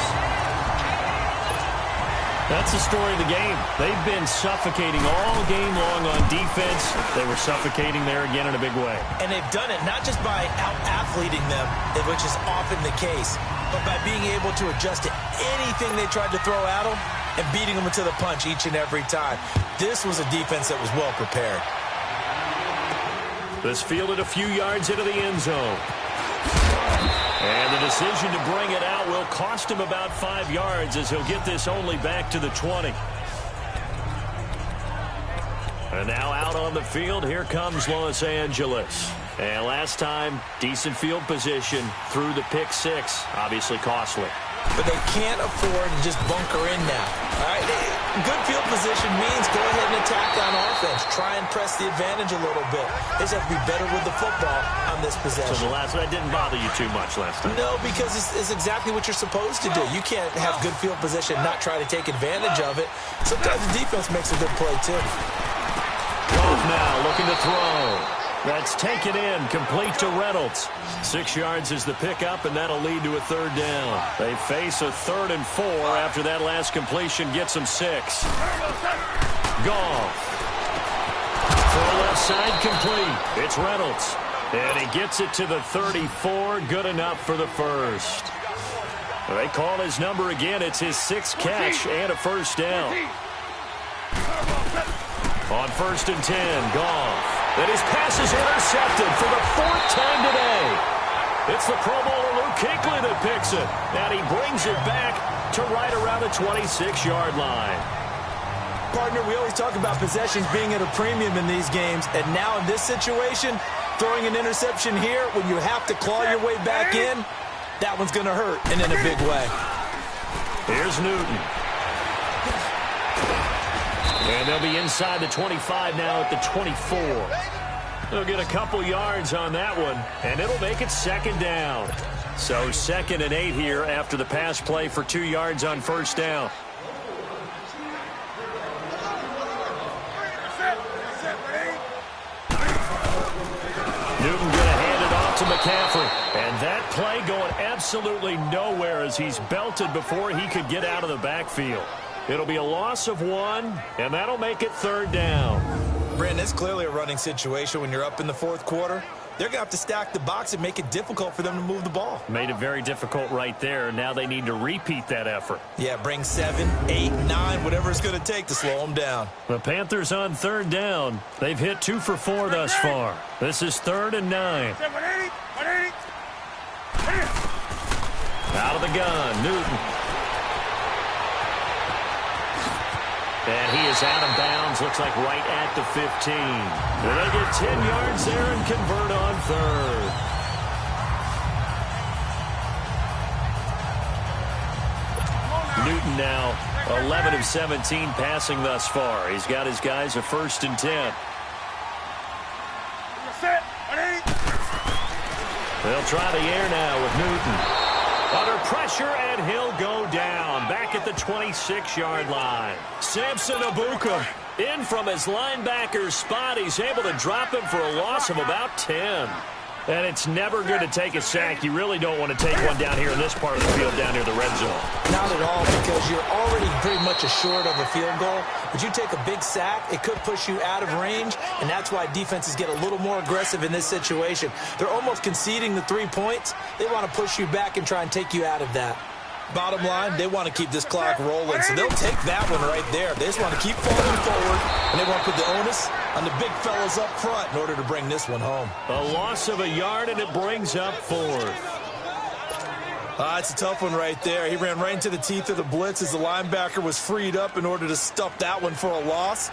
That's the story of the game. They've been suffocating all game long on defense. They were suffocating there again in a big way. And they've done it not just by out-athleting them, which is often the case, but by being able to adjust to anything they tried to throw at them and beating them into the punch each and every time. This was a defense that was well prepared. This fielded a few yards into the end zone. And the decision to bring it out will cost him about 5 yards as he'll get this only back to the 20. And now out on the field, here comes Los Angeles. And last time, decent field position through the pick six. Obviously costly. But they can't afford to just bunker in now. All right? Good field position means go ahead and attack on offense. Try and press the advantage a little bit. They just have to be better with the football on this possession. So the last one didn't bother you too much last time? No, because it's exactly what you're supposed to do. You can't have good field position and not try to take advantage of it. Sometimes the defense makes a good play, too. Goff now looking to throw. That's taken in, complete to Reynolds. 6 yards is the pickup, and that'll lead to a third down. They face a 3rd and 4 after that last completion gets them 6. Goff. Throw left side complete. It's Reynolds. And he gets it to the 34. Good enough for the first. They call his number again. It's his 6th catch and a first down. On 1st and 10, Goff. And his pass is intercepted for the 4th time today. It's the Pro Bowler Luke Kuechly that picks it. And he brings it back to right around the 26-yard line. Partner, we always talk about possessions being at a premium in these games. And now in this situation, throwing an interception here when you have to claw your way back in, that one's going to hurt, and in a big way. Here's Newton. And they'll be inside the 25 now at the 24. They'll get a couple yards on that one, and it'll make it 2nd down. So 2nd and 8 here after the pass play for 2 yards on 1st down. Newton going to hand it off to McCaffrey. And that play going absolutely nowhere as he's belted before he could get out of the backfield. It'll be a loss of 1, and that'll make it 3rd down. Brandon, it's clearly a running situation when you're up in the 4th quarter. They're going to have to stack the box and make it difficult for them to move the ball. Made it very difficult right there. Now they need to repeat that effort. Yeah, bring 7, 8, 9, whatever it's going to take to slow them down. The Panthers on 3rd down. They've hit 2 for 4 thus far. This is 3rd and 9. Out of the gun, Newton. And he is out of bounds, looks like right at the 15. Well, they get 10 yards there and convert on 3rd. Newton now 11 of 17 passing thus far. He's got his guys a 1st and 10. They'll try the air now with Newton. Under pressure, and he'll go down. Back at the 26-yard line. Samson Abuka in from his linebacker spot. He's able to drop him for a loss of about 10. And it's never good to take a sack. You really don't want to take one down here in this part of the field, down near the red zone. Not at all, because you're already pretty much assured of a field goal. But you take a big sack, it could push you out of range, and that's why defenses get a little more aggressive in this situation. They're almost conceding the 3 points. They want to push you back and try and take you out of that. Bottom line, they want to keep this clock rolling, so they'll take that one right there. They just want to keep falling forward, and they want to put the onus on the big fellas up front in order to bring this one home. A loss of a yard, and it brings up 4th. It's a tough one right there. He ran right into the teeth of the blitz as the linebacker was freed up in order to stuff that one for a loss.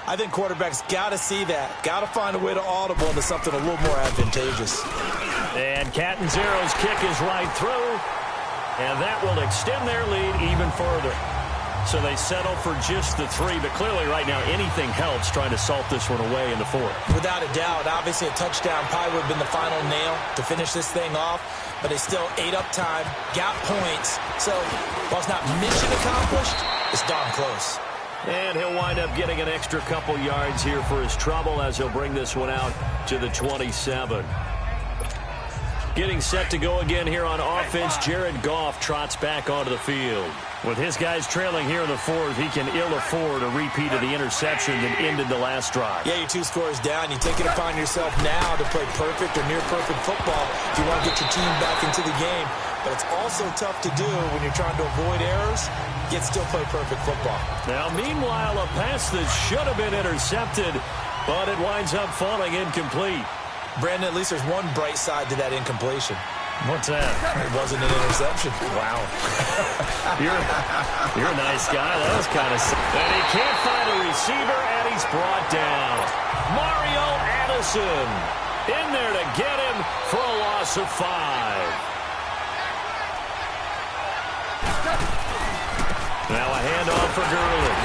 I think quarterbacks got to see that. Got to find a way to audible into something a little more advantageous. And Catanzaro's kick is right through. And that will extend their lead even further. So they settle for just the 3, but clearly right now anything helps trying to salt this one away in the 4th. Without a doubt, obviously a touchdown probably would have been the final nail to finish this thing off, but they still ate up time, got points. So while it's not mission accomplished, it's darn close. And he'll wind up getting an extra couple yards here for his trouble as he'll bring this one out to the 27. Getting set to go again here on offense, Jared Goff trots back onto the field. With his guys trailing here in the fourth, he can ill afford a repeat of the interception that ended the last drive. Yeah, you're 2 scores down. You take it upon yourself now to play perfect or near-perfect football if you want to get your team back into the game. But it's also tough to do when you're trying to avoid errors, yet still play perfect football. Now, meanwhile, a pass that should have been intercepted, but it winds up falling incomplete. Brandon, at least there's one bright side to that incompletion. What's that? It wasn't an interception. Wow. You're a nice guy. That was kind of... And he can't find a receiver, and he's brought down. Mario Addison in there to get him for a loss of 5. Now a handoff for Gurley.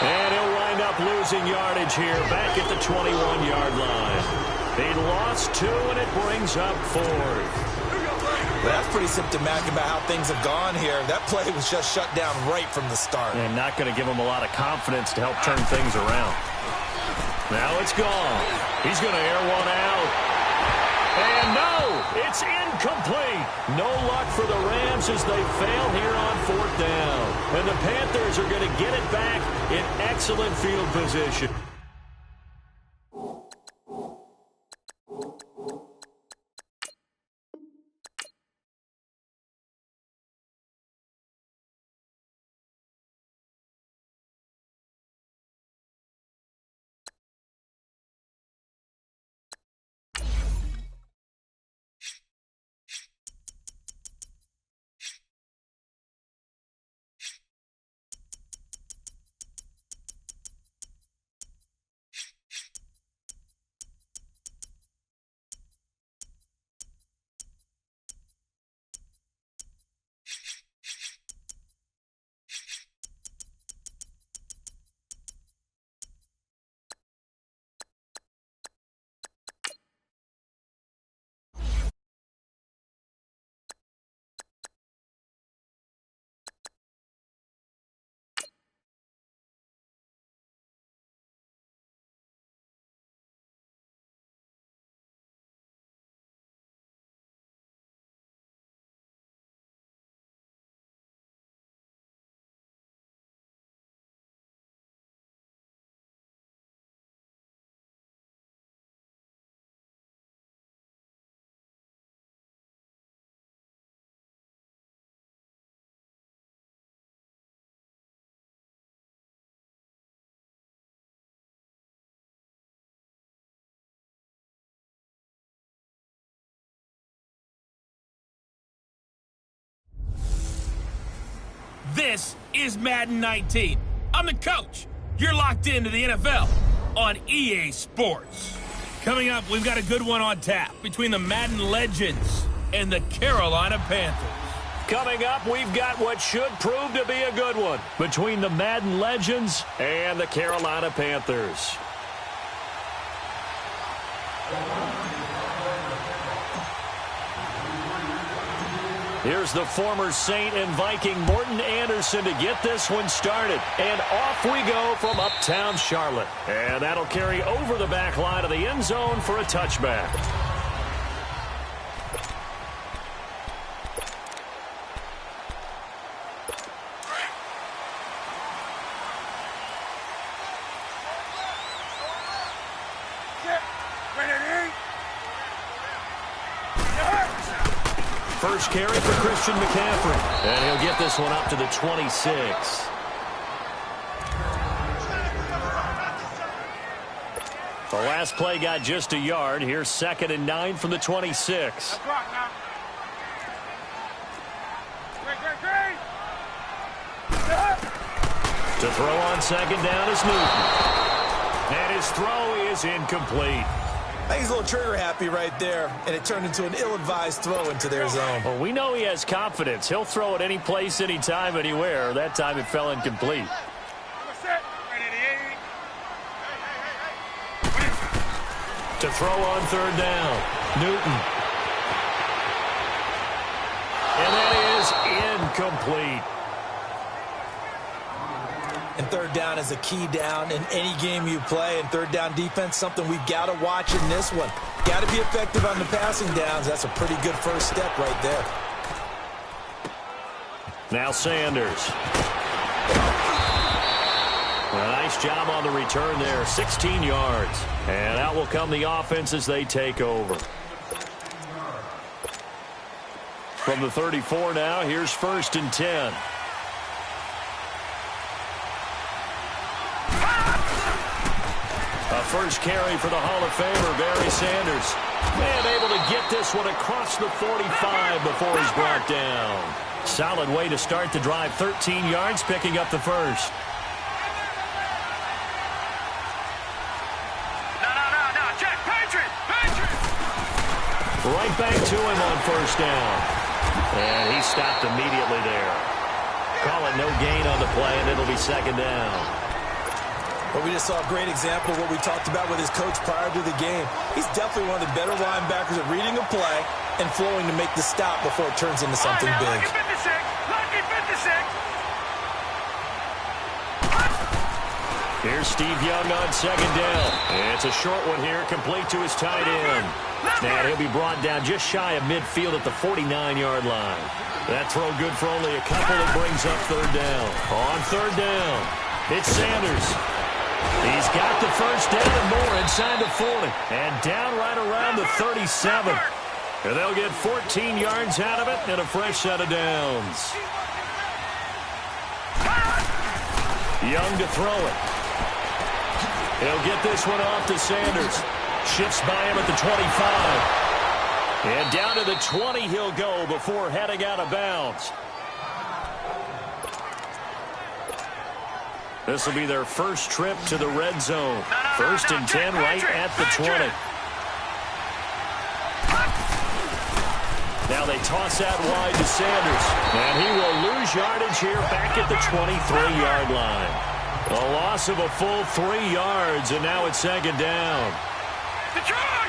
And he'll wind up losing yardage here back at the 21-yard line. He lost 2, and it brings up 4. Well, that's pretty symptomatic about how things have gone here. That play was just shut down right from the start. And not going to give him a lot of confidence to help turn things around. Now it's gone. He's going to air one out. And no, it's incomplete. No luck for the Rams as they fail here on 4th down. And the Panthers are going to get it back in excellent field position. This is Madden 19. I'm the coach. You're locked into the NFL on EA Sports. Coming up, we've got a good one on tap between the Madden Legends and the Carolina Panthers. Coming up, we've got what should prove to be a good one between the Madden Legends and the Carolina Panthers. Here's the former Saint and Viking Morton Anderson to get this one started. And off we go from uptown Charlotte. And that'll carry over the back line of the end zone for a touchback. First carry for Christian McCaffrey. And he'll get this one up to the 26. The last play got just a yard. Here's 2nd and 9 from the 26. To throw on 2nd down is Newton. And his throw is incomplete. I think he's a little trigger happy right there, and it turned into an ill-advised throw into their zone. Well, we know he has confidence. He'll throw it any place, anytime, anywhere. That time it fell incomplete. To throw on 3rd down, Newton. And that is incomplete. And third down is a key down in any game you play. And third down defense, something we've got to watch in this one. Got to be effective on the passing downs. That's a pretty good first step right there. Now Sanders. A nice job on the return there, 16 yards. And out will come the offense as they take over. From the 34 now, here's 1st and 10. A first carry for the Hall of Famer, Barry Sanders. And able to get this one across the 45 before he's brought down. Solid way to start the drive, 13 yards, picking up the first. No, check, Patriot! Right back to him on 1st down. And he stopped immediately there. Call it no gain on the play, and it'll be 2nd down. Well, we just saw a great example of what we talked about with his coach prior to the game. He's definitely one of the better linebackers at reading a play and flowing to make the stop before it turns into something big. Lucky 56! Here's Steve Young on 2nd down. It's a short one here, complete to his tight end. And he'll be brought down just shy of midfield at the 49-yard line. That throw good for only a couple. That brings up 3rd down. On 3rd down, it's Sanders. He's got the first down and more inside the 40. And down right around the 37. And they'll get 14 yards out of it and a fresh set of downs. Young to throw it. He'll get this one off to Sanders. Shifts by him at the 25. And down to the 20 he'll go before heading out of bounds. This will be their first trip to the red zone. 1st and 10 right at the 20. Now they toss out wide to Sanders. And he will lose yardage here back at the 23-yard line. A loss of a full 3 yards, and now it's 2nd down. Detroit!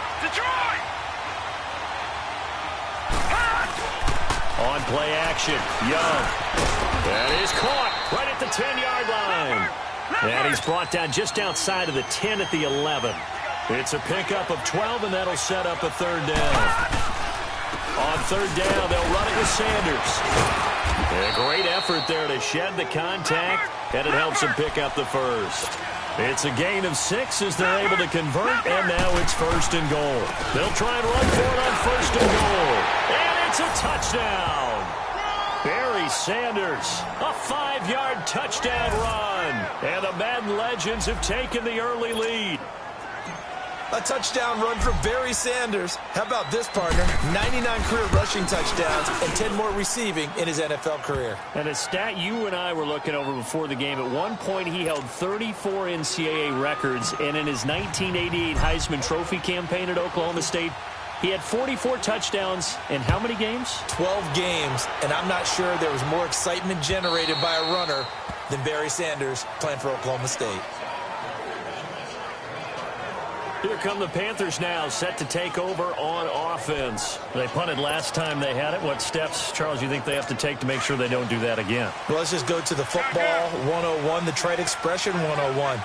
On play action, Young. That is caught right at the 10-yard line. And he's brought down just outside of the 10 at the 11. It's a pickup of 12, and that'll set up a 3rd down. On 3rd down, they'll run it with Sanders. And a great effort there to shed the contact, and it helps him pick up the first. It's a gain of 6 as they're able to convert, and now it's 1st and goal. They'll try and run for it on 1st and goal. And it's a touchdown. Barry Sanders, a 5-yard touchdown run. And the Madden Legends have taken the early lead. A touchdown run for Barry Sanders. How about this, partner? 99 career rushing touchdowns and 10 more receiving in his NFL career. And a stat you and I were looking over before the game, at one point he held 34 NCAA records, and in his 1988 Heisman Trophy campaign at Oklahoma State, he had 44 touchdowns in how many games? 12 games, and I'm not sure there was more excitement generated by a runner than Barry Sanders playing for Oklahoma State. Here come the Panthers now, set to take over on offense. They punted last time they had it. What steps, Charles, you think they have to take to make sure they don't do that again? Well, let's just go to the football 101, the trade expression 101.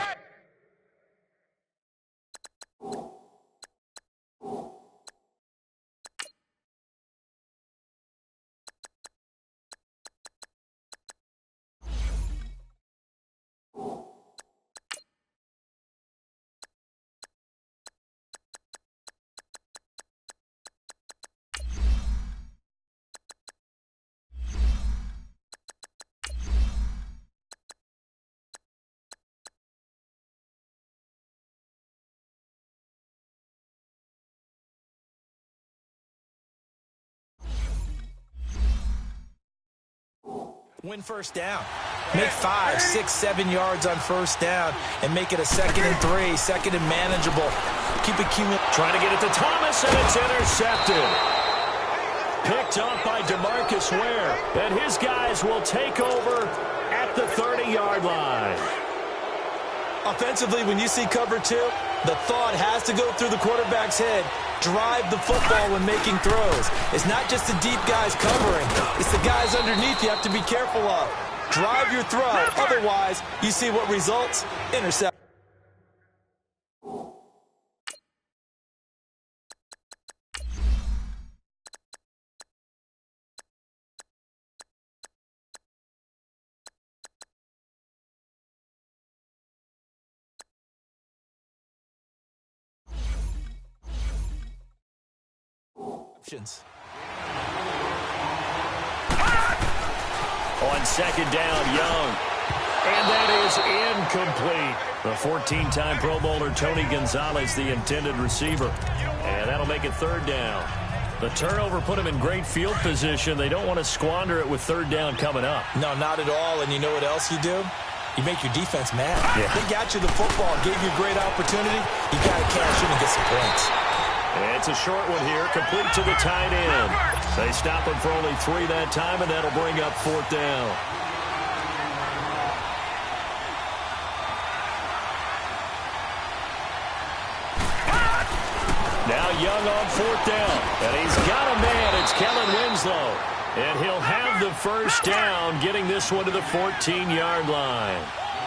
Win 1st down. Make 5, 6, 7 yards on 1st down and make it a 2nd and 3, 2nd and manageable. Keep it cumulative. Trying to get it to Thomas, and it's intercepted. Picked up by DeMarcus Ware, and his guys will take over at the 30-yard line. Offensively, when you see cover 2, the thought has to go through the quarterback's head. Drive the football when making throws. It's not just the deep guys covering. It's the guys underneath you have to be careful of. drive your throw. Otherwise, you see what results? Intercept. On second down, Young. And that is incomplete. The 14-time Pro Bowler Tony Gonzalez, the intended receiver. And that'll make it third down. The turnover put him in great field position. They don't want to squander it with third down coming up. No, not at all. And you know what else you do? You make your defense mad. Yeah. They got you the football, gave you a great opportunity. You got to cash in and get some points. It's a short one here, complete to the tight end. They stop him for only 3 that time, and that'll bring up fourth down. Now Young on fourth down, and he's got a man. It's Kellen Winslow, and he'll have the first down, getting this one to the 14-yard line.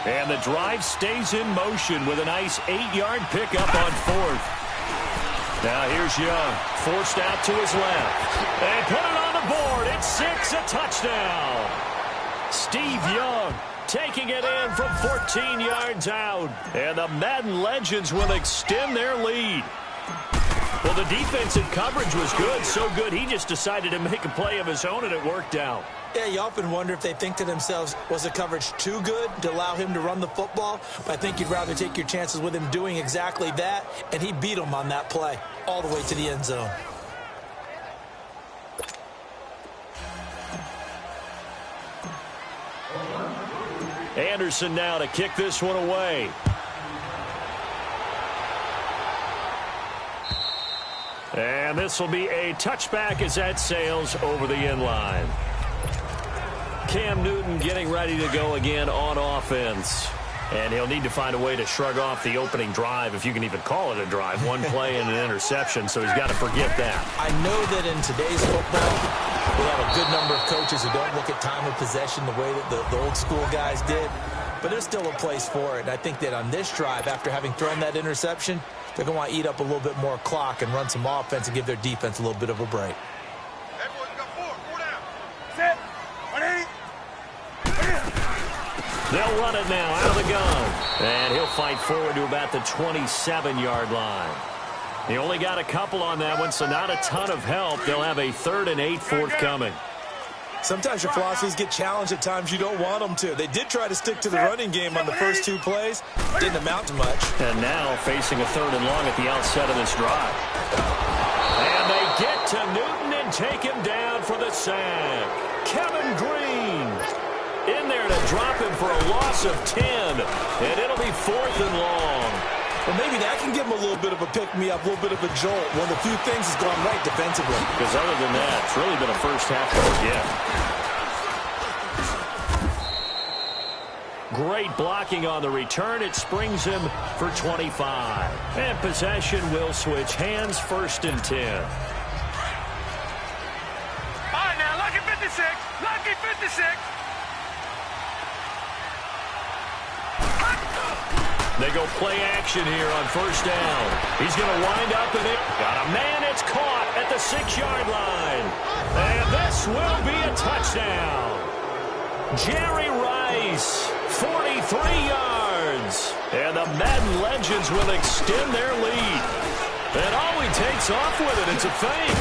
And the drive stays in motion with a nice 8-yard pickup on fourth. Now here's Young, forced out to his left. And put it on the board. It's 6, a touchdown. Steve Young taking it in from 14 yards out. And the Madden Legends will extend their lead. Well, the defensive coverage was good, so good he just decided to make a play of his own, and it worked out. Yeah, you often wonder if they think to themselves, was the coverage too good to allow him to run the football? But I think you'd rather take your chances with him doing exactly that, and he beat him on that play all the way to the end zone. Anderson now to kick this one away. And this will be a touchback as that sails over the end line. Cam Newton getting ready to go again on offense. And he'll need to find a way to shrug off the opening drive, if you can even call it a drive. One play and an interception, so he's got to forget that. I know that in today's football, we have a good number of coaches who don't look at time of possession the way that the old school guys did. But there's still a place for it. And I think that on this drive, after having thrown that interception, they're going to want to eat up a little bit more clock and run some offense and give their defense a little bit of a break. Everyone's got 4 down. Set. 180. They'll run it now out of the gun. And he'll fight forward to about the 27-yard line. He only got a couple on that one, so not a ton of help. They'll have a 3rd and 8 forthcoming. Sometimes your philosophies get challenged at times you don't want them to. They did try to stick to the running game on the first 2 plays. Didn't amount to much. And now facing a 3rd and long at the outset of this drive. And they get to Newton and take him down for the sack. Kevin Green in there to drop him for a loss of 10. And it'll be 4th and long. Well, maybe that can give him a little bit of a pick-me-up, a little bit of a jolt. One of the few things has gone right defensively. Because other than that, it's really been a first half to forget. Great blocking on the return. It springs him for 25. And possession will switch hands, 1st and 10. All right, now, lucky 56. Lucky 56. They go play action here on 1st down. He's going to wind up in it. Got a man. It's caught at the 6-yard line. And this will be a touchdown. Jerry Rice, 43 yards. And the Madden Legends will extend their lead. And all he takes off with it, it's a fake.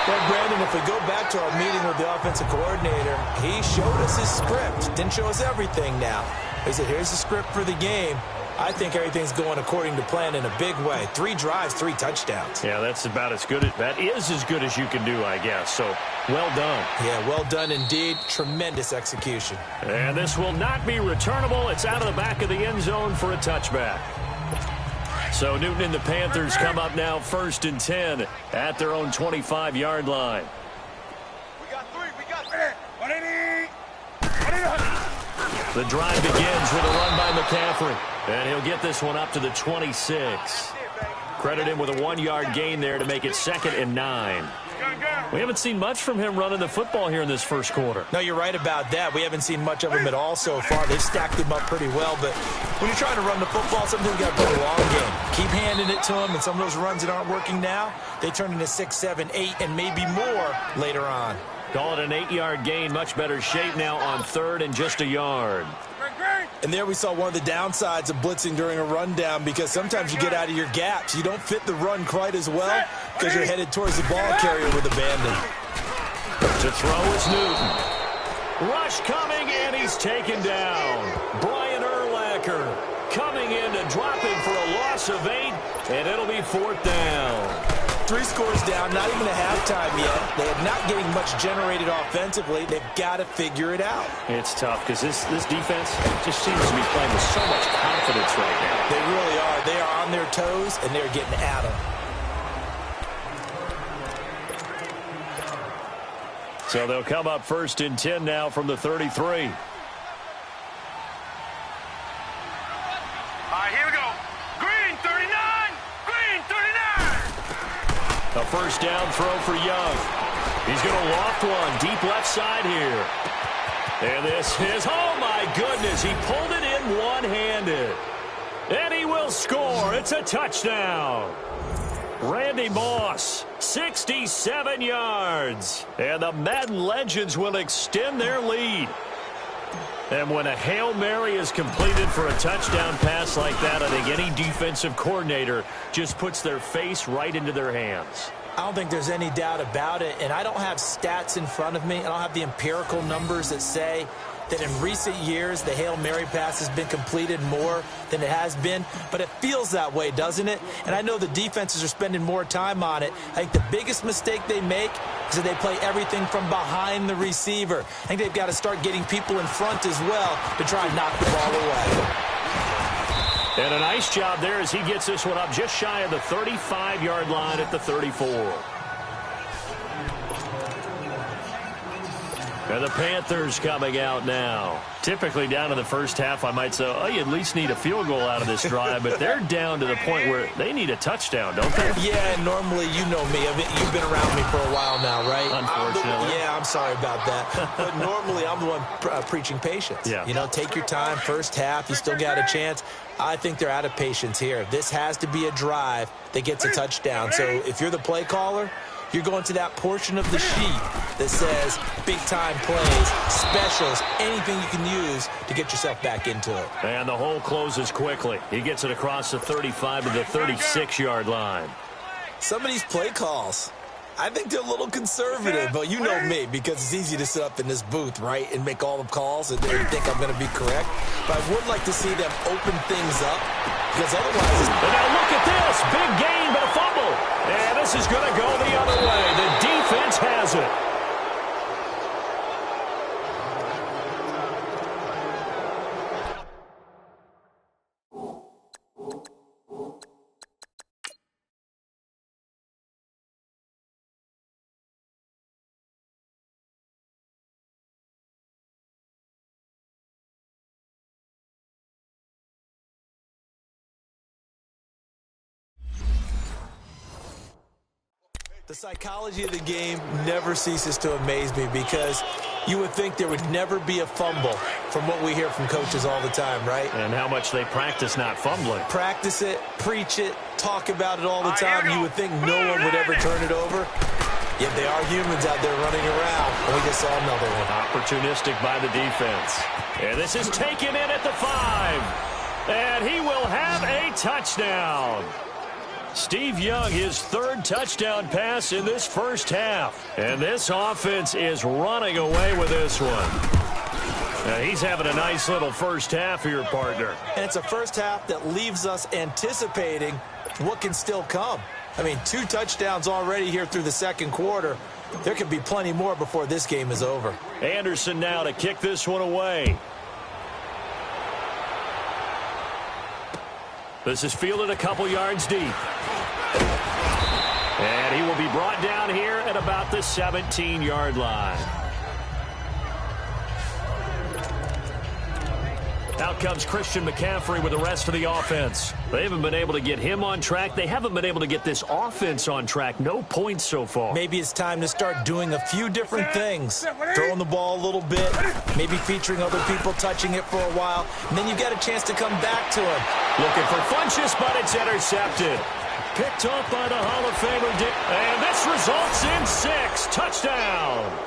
Well, Brandon, if we go back to our meeting with the offensive coordinator, he showed us his script. Didn't show us everything now. He said, here's the script for the game. I think everything's going according to plan in a big way. 3 drives, 3 touchdowns. Yeah, that's about as good. That is as good as you can do, I guess. So, well done. Yeah, well done indeed. Tremendous execution. And this will not be returnable. It's out of the back of the end zone for a touchback. So Newton and the Panthers come up now 1st and 10 at their own 25-yard line. We got 3. We got 3. 180. 180. The drive begins with a run by McCaffrey. And he'll get this one up to the 26. Credit him with a 1-yard gain there to make it 2nd and 9. Gun, We haven't seen much from him running the football here in this first quarter. No, you're right about that. We haven't seen much of him at all so far. They've stacked him up pretty well, but when you're trying to run the football, sometimes you got to play a long game. Keep handing it to him, and some of those runs that aren't working now, they turn into 6, 7, 8, and maybe more later on. Call it an 8-yard gain. Much better shape now on third and just a yard. And there we saw one of the downsides of blitzing during a rundown, because sometimes you get out of your gaps. You don't fit the run quite as well because you're headed towards the ball carrier with abandon. To throw is Newton. Rush coming, and he's taken down. Brian Urlacher coming in to drop him for a loss of 8, and it'll be 4th down. 3 scores down, not even a halftime yet. They are not getting much generated offensively. They've got to figure it out. It's tough because this defense just seems to be playing with so much confidence right now. They really are. They are on their toes, and they're getting at them. So they'll come up 1st and 10 now from the 33. All right, here we go. Green, 39. Green, 39. A first down throw for Young. He's going to loft one deep left side here. And this is, oh my goodness, he pulled it in one-handed. And he will score. It's a touchdown. Randy Moss, 67 yards. And the Madden Legends will extend their lead. And when a Hail Mary is completed for a touchdown pass like that, I think any defensive coordinator just puts their face right into their hands. I don't think there's any doubt about it, and I don't have stats in front of me. I don't have the empirical numbers that say that in recent years the Hail Mary pass has been completed more than it has been, but it feels that way, doesn't it? And I know the defenses are spending more time on it. I think the biggest mistake they make is that they play everything from behind the receiver. I think they've got to start getting people in front as well to try and knock the ball away. And a nice job there as he gets this one up just shy of the 35-yard line at the 34. And the Panthers coming out now. Typically down in the first half, I might say, oh, you at least need a field goal out of this drive. But they're down to the point where they need a touchdown, don't they? Yeah, and normally, you know me. You've been around me for a while now, right? Unfortunately. I'm sorry about that. But normally, I'm the one preaching patience. Yeah. You know, take your time. First half, you still got a chance. I think they're out of patience here. This has to be a drive that gets a touchdown. So if you're the play caller, you're going to that portion of the sheet that says big-time plays, specials, anything you can use to get yourself back into it. And the hole closes quickly. He gets it across the 35 to the 36-yard line. Some of these play calls, I think they're a little conservative, but you know me, because it's easy to sit up in this booth, right, and make all the calls and think I'm going to be correct. But I would like to see them open things up, because otherwise... And now look at this. Big gain, but a fumble. And this is going to go the other way. The defense has it. The psychology of the game never ceases to amaze me, because you would think there would never be a fumble from what we hear from coaches all the time, right? And how much they practice not fumbling. Practice it, preach it, talk about it all the time. You would think no one would ever turn it over. Yet they are humans out there running around. And we just saw another one. Opportunistic by the defense. And this is taken in at the 5. And he will have a touchdown. Steve Young, his 3rd touchdown pass in this first half. And this offense is running away with this one. And he's having a nice little first half here, partner. And it's a first half that leaves us anticipating what can still come. I mean, 2 touchdowns already here through the second quarter. There could be plenty more before this game is over. Anderson now to kick this one away. This is fielded a couple yards deep. And he will be brought down here at about the 17-yard line. Out comes Christian McCaffrey with the rest of the offense. They haven't been able to get him on track. They haven't been able to get this offense on track. No points so far. Maybe it's time to start doing a few different things. Throwing the ball a little bit, maybe featuring other people touching it for a while, and then you get a chance to come back to him. Looking for Funchess, but it's intercepted. Picked off by the Hall of Famer, and this results in 6. Touchdown.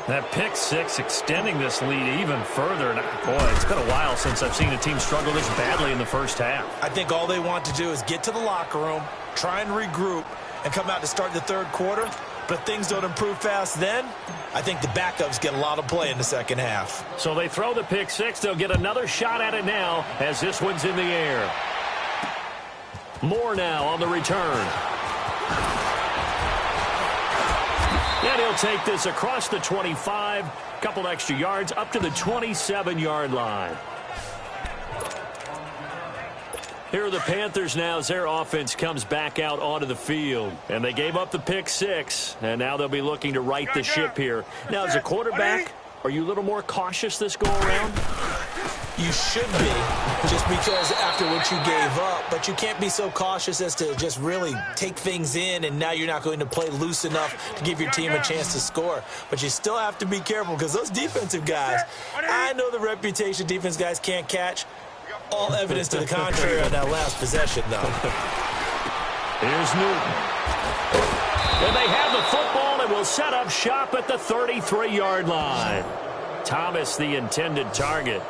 That pick 6 extending this lead even further. And boy, it's been a while since I've seen a team struggle this badly in the first half. I think all they want to do is get to the locker room, try and regroup, and come out to start the third quarter. But if things don't improve fast then, I think the backups get a lot of play in the second half. So they throw the pick 6. They'll get another shot at it now as this one's in the air. Moore now on the return. And he'll take this across the 25, couple extra yards up to the 27-yard line. Here are the Panthers now as their offense comes back out onto the field. And they gave up the pick 6, and now they'll be looking to right the ship here. Now, as a quarterback, are you a little more cautious this go-around? You should be, just because after what you gave up. But you can't be so cautious as to just really take things in, and now you're not going to play loose enough to give your team a chance to score. But you still have to be careful because those defensive guys, I know the reputation defense guys can't catch. All evidence to the contrary on that last possession, though. Here's Newton. And they have the football and will set up shop at the 33-yard line. Thomas, the intended target.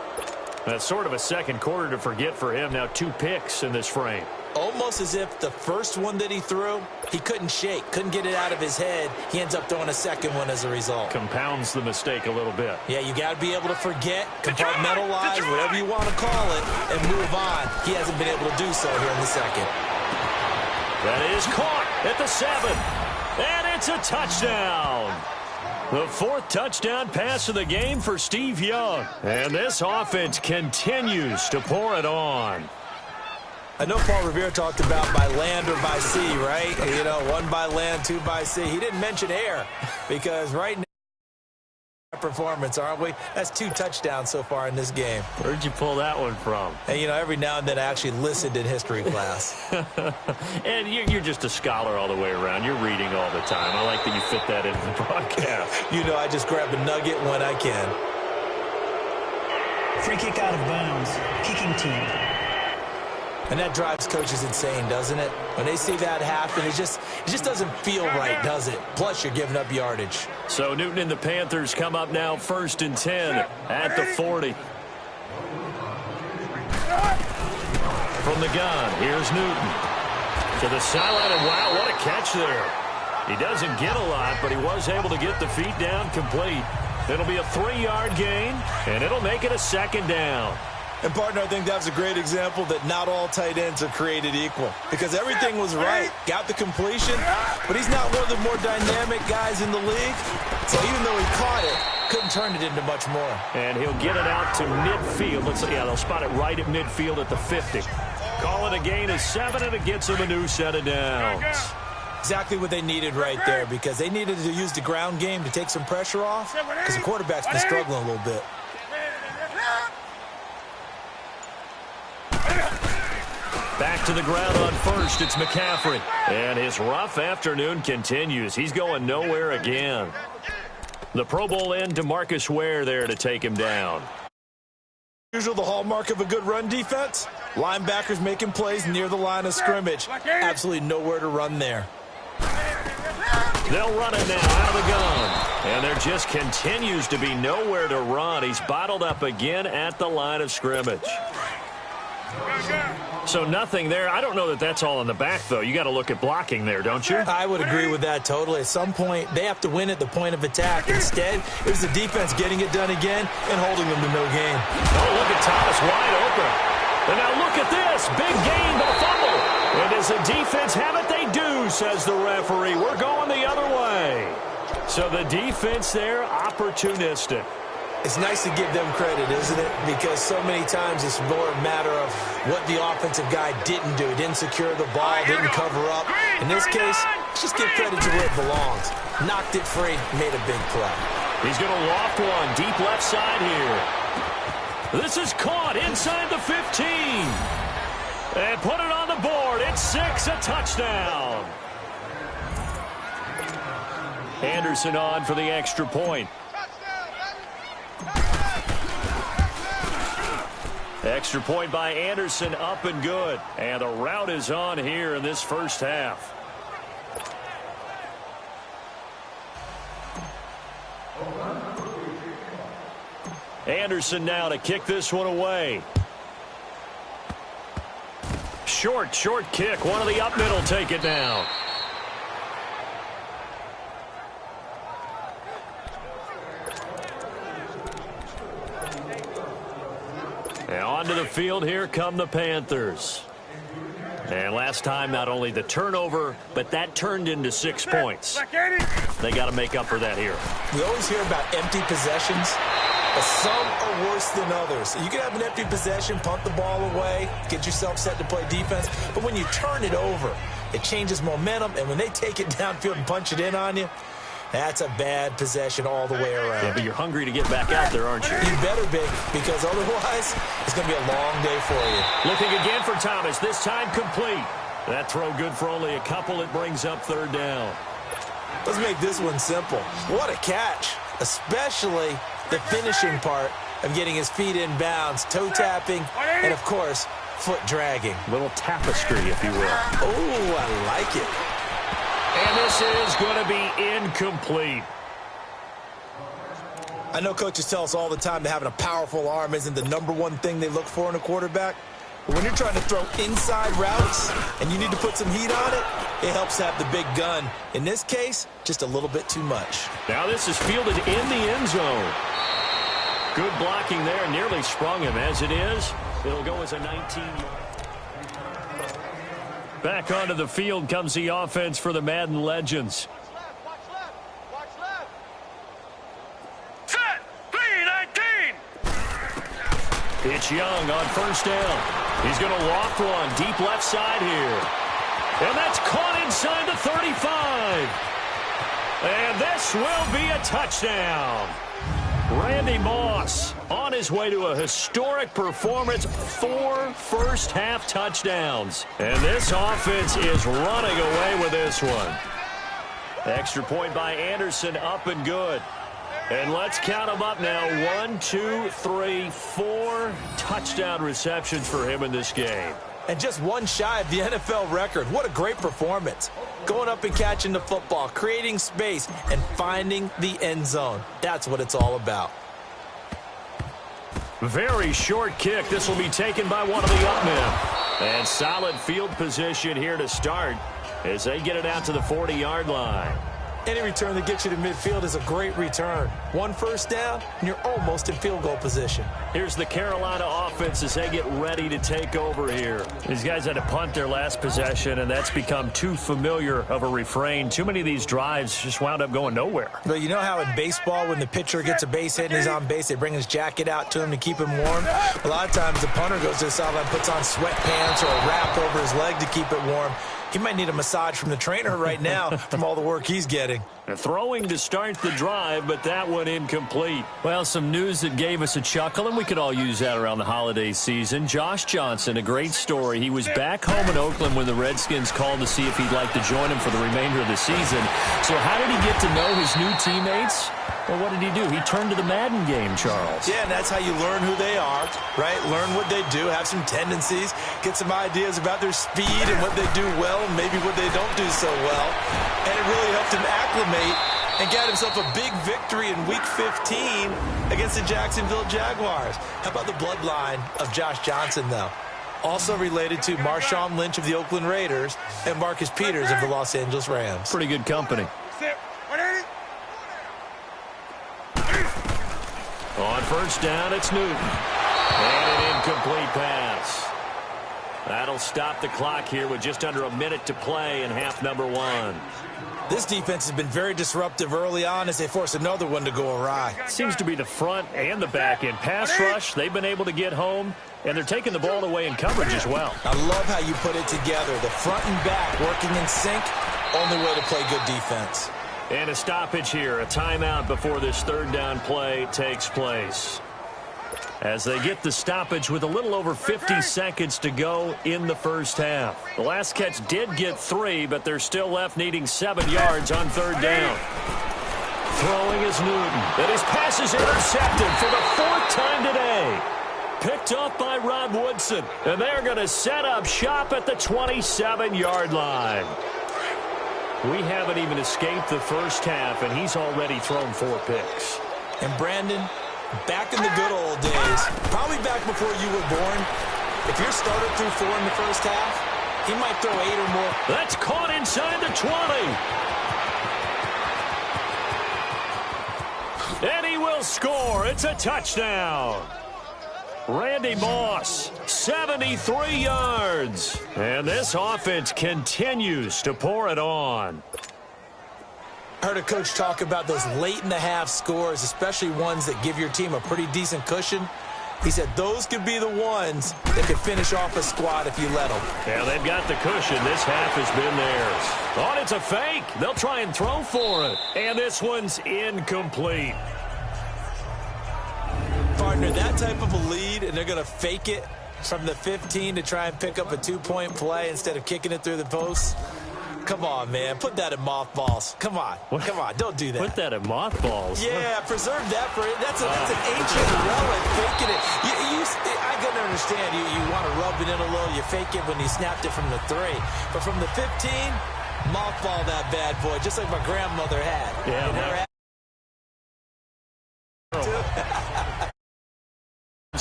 That's sort of a second quarter to forget for him. Now 2 picks in this frame. Almost as if the first one that he threw, he couldn't shake, couldn't get it out of his head. He ends up throwing a second one as a result. Compounds the mistake a little bit. Yeah, you got to be able to forget, compartmentalize, whatever you want to call it, and move on. He hasn't been able to do so here in the second. That is caught at the 7. And it's a touchdown. The 4th touchdown pass of the game for Steve Young. And this offense continues to pour it on. I know Paul Revere talked about by land or by sea, right? You know, 1 by land, 2 by sea. He didn't mention air because right now, performance, aren't we? That's 2 touchdowns so far in this game. Where'd you pull that one from? And, you know, every now and then I actually listened in history class. And you're just a scholar all the way around. You're reading all the time. I like that you fit that into the broadcast. You know, I just grab a nugget when I can. Free kick out of bounds. Kicking team. And that drives coaches insane, doesn't it? When they see that happen, it just doesn't feel right, does it? Plus, you're giving up yardage. So Newton and the Panthers come up now 1st and 10 at the 40. From the gun, here's Newton. To the sideline, and wow, what a catch there. He doesn't get a lot, but he was able to get the feet down complete. It'll be a 3-yard gain, and it'll make it a 2nd down. And, partner, I think that was a great example that not all tight ends are created equal. Because everything was right. Got the completion, but he's not one of the more dynamic guys in the league. So even though he caught it, couldn't turn it into much more. And he'll get it out to midfield. They'll spot it right at midfield at the 50. Call it a gain of 7, and it gets him a new set of downs. Exactly what they needed right there, because they needed to use the ground game to take some pressure off, because the quarterback's been struggling a little bit. Back to the ground on 1st, it's McCaffrey. And his rough afternoon continues. He's going nowhere again. The Pro Bowl end, DeMarcus Ware there to take him down. Usually the hallmark of a good run defense, linebackers making plays near the line of scrimmage. Absolutely nowhere to run there. They'll run it now out of the gun. And there just continues to be nowhere to run. He's bottled up again at the line of scrimmage. So nothing there. I don't know that that's all in the back, though. You got to look at blocking there, don't you? I would agree with that totally. At some point, they have to win at the point of attack. Instead, it was the defense getting it done again and holding them to no gain. Oh, look at Thomas wide open. And now look at this. Big gain, but a fumble. And does the defense have it? They do, says the referee. We're going the other way. So the defense there, opportunistic. It's nice to give them credit, isn't it? Because so many times it's more a matter of what the offensive guy didn't do. He didn't secure the ball, didn't cover up. In this case, let's just give credit to where it belongs. Knocked it free, made a big play. He's going to loft one deep left side here. This is caught inside the 15. And put it on the board. It's 6, a touchdown. Anderson on for the extra point. Extra point by Anderson, up and good. And the route is on here in this first half. Anderson now to kick this one away. Short kick. One of the up middle take it down. And onto the field, here come the Panthers. And last time, not only the turnover, but that turned into 6 points. They got to make up for that here. We always hear about empty possessions, but some are worse than others. You can have an empty possession, punt the ball away, get yourself set to play defense, but when you turn it over, it changes momentum, and when they take it downfield and punch it in on you, that's a bad possession all the way around. Yeah, but you're hungry to get back out there, aren't you? You better be, because otherwise, it's going to be a long day for you. Looking again for Thomas, this time complete. That throw good for only a couple. It brings up third down. Let's make this one simple. What a catch, especially the finishing part of getting his feet in bounds, toe tapping, and, of course, foot dragging. Little tapestry, if you will. Oh, I like it. And this is going to be incomplete. I know coaches tell us all the time that having a powerful arm isn't the #1 thing they look for in a quarterback. But when you're trying to throw inside routes and you need to put some heat on it, it helps to have the big gun. In this case, just a little bit too much. Now this is fielded in the end zone. Good blocking there. Nearly sprung him. As it is, it'll go as a 19-yard. Back onto the field comes the offense for the Madden Legends. Watch left. Set. 3-19. It's Young on first down. He's going to loft one deep left side here. And that's caught inside the 35. And this will be a touchdown. Randy Moss on his way to a historic performance, 4 first-half touchdowns. And this offense is running away with this one. Extra point by Anderson, up and good. And let's count them up now. 1, 2, 3, 4 touchdown receptions for him in this game. And just one shy of the NFL record. What a great performance. Going up and catching the football, creating space, and finding the end zone. That's what it's all about. Very short kick. This will be taken by one of the up men. And solid field position here to start as they get it out to the 40-yard line. Any return that gets you to midfield is a great return. 1 first down, and you're almost in field goal position. Here's the Carolina offense as they get ready to take over here. These guys had to punt their last possession, and that's become too familiar of a refrain. Too many of these drives just wound up going nowhere. But you know how in baseball, when the pitcher gets a base hit and he's on base, they bring his jacket out to him to keep him warm? A lot of times the punter goes to the sideline, puts on sweatpants or a wrap over his leg to keep it warm. He might need a massage from the trainer right now from all the work he's getting. Throwing to start the drive, but that one incomplete. Well, some news that gave us a chuckle, and we could all use that around the holiday season. Josh Johnson, a great story. He was back home in Oakland when the Redskins called to see if he'd like to join him for the remainder of the season. So how did he get to know his new teammates? Well, what did he do? He turned to the Madden game, Charles. Yeah, and that's how you learn who they are, right? Learn what they do, have some tendencies, get some ideas about their speed and what they do well and maybe what they don't do so well. And it really helped him acclimate and got himself a big victory in Week 15 against the Jacksonville Jaguars. How about the bloodline of Josh Johnson, though? Also related to Marshawn Lynch of the Oakland Raiders and Marcus Peters of the Los Angeles Rams. Pretty good company. On first down, it's Newton. And an incomplete pass. That'll stop the clock here with just under a minute to play in half number 1. This defense has been very disruptive early on as they force another one to go awry. Seems to be the front and the back end. Pass rush, they've been able to get home, and they're taking the ball away in coverage as well. I love how you put it together. The front and back working in sync, only way to play good defense. And a stoppage here, a timeout before this third down play takes place. As they get the stoppage with a little over 50 seconds to go in the first half. The last catch did get 3, but they're still left needing 7 yards on third down. Throwing is Newton. And his pass is intercepted for the 4th time today. Picked off by Rod Woodson. And they're going to set up shop at the 27-yard line. We haven't even escaped the first half, and he's already thrown 4 picks. And Brandon, back in the good old days, probably back before you were born, if your starter threw 4 in the first half, he might throw 8 or more. That's caught inside the 20. And he will score. It's a touchdown. Randy Moss, 73 yards. And this offense continues to pour it on. I heard a coach talk about those late-in-the-half scores, especially ones that give your team a pretty decent cushion. He said those could be the ones that could finish off a squad if you let them. Yeah, they've got the cushion. This half has been theirs. Oh, it's a fake. They'll try and throw for it. And this one's incomplete. Partner, that type of a lead, and they're going to fake it from the 15 to try and pick up a 2-point play instead of kicking it through the post. Come on, man. Put that in mothballs. Come on. Come on. Don't do that. Put that in mothballs. Yeah, preserve that for it. That's an ancient relic. Faking it. I can understand. You want to rub it in a little. You fake it when you snapped it from the 3. But from the 15, mothball that bad boy, just like my grandmother had. Yeah,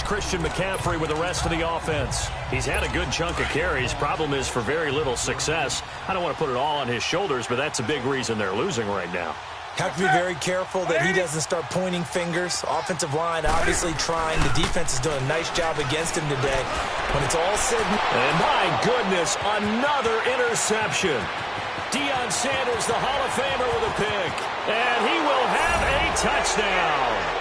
Christian McCaffrey with the rest of the offense. He's had a good chunk of carries. Problem is for very little success. I don't want to put it all on his shoulders, but that's a big reason they're losing right now. Have to be very careful that he doesn't start pointing fingers. Offensive line obviously trying. The defense is doing a nice job against him today. When it's all said and my goodness, another interception. Deion Sanders, the Hall of Famer, with a pick. And he will have a touchdown.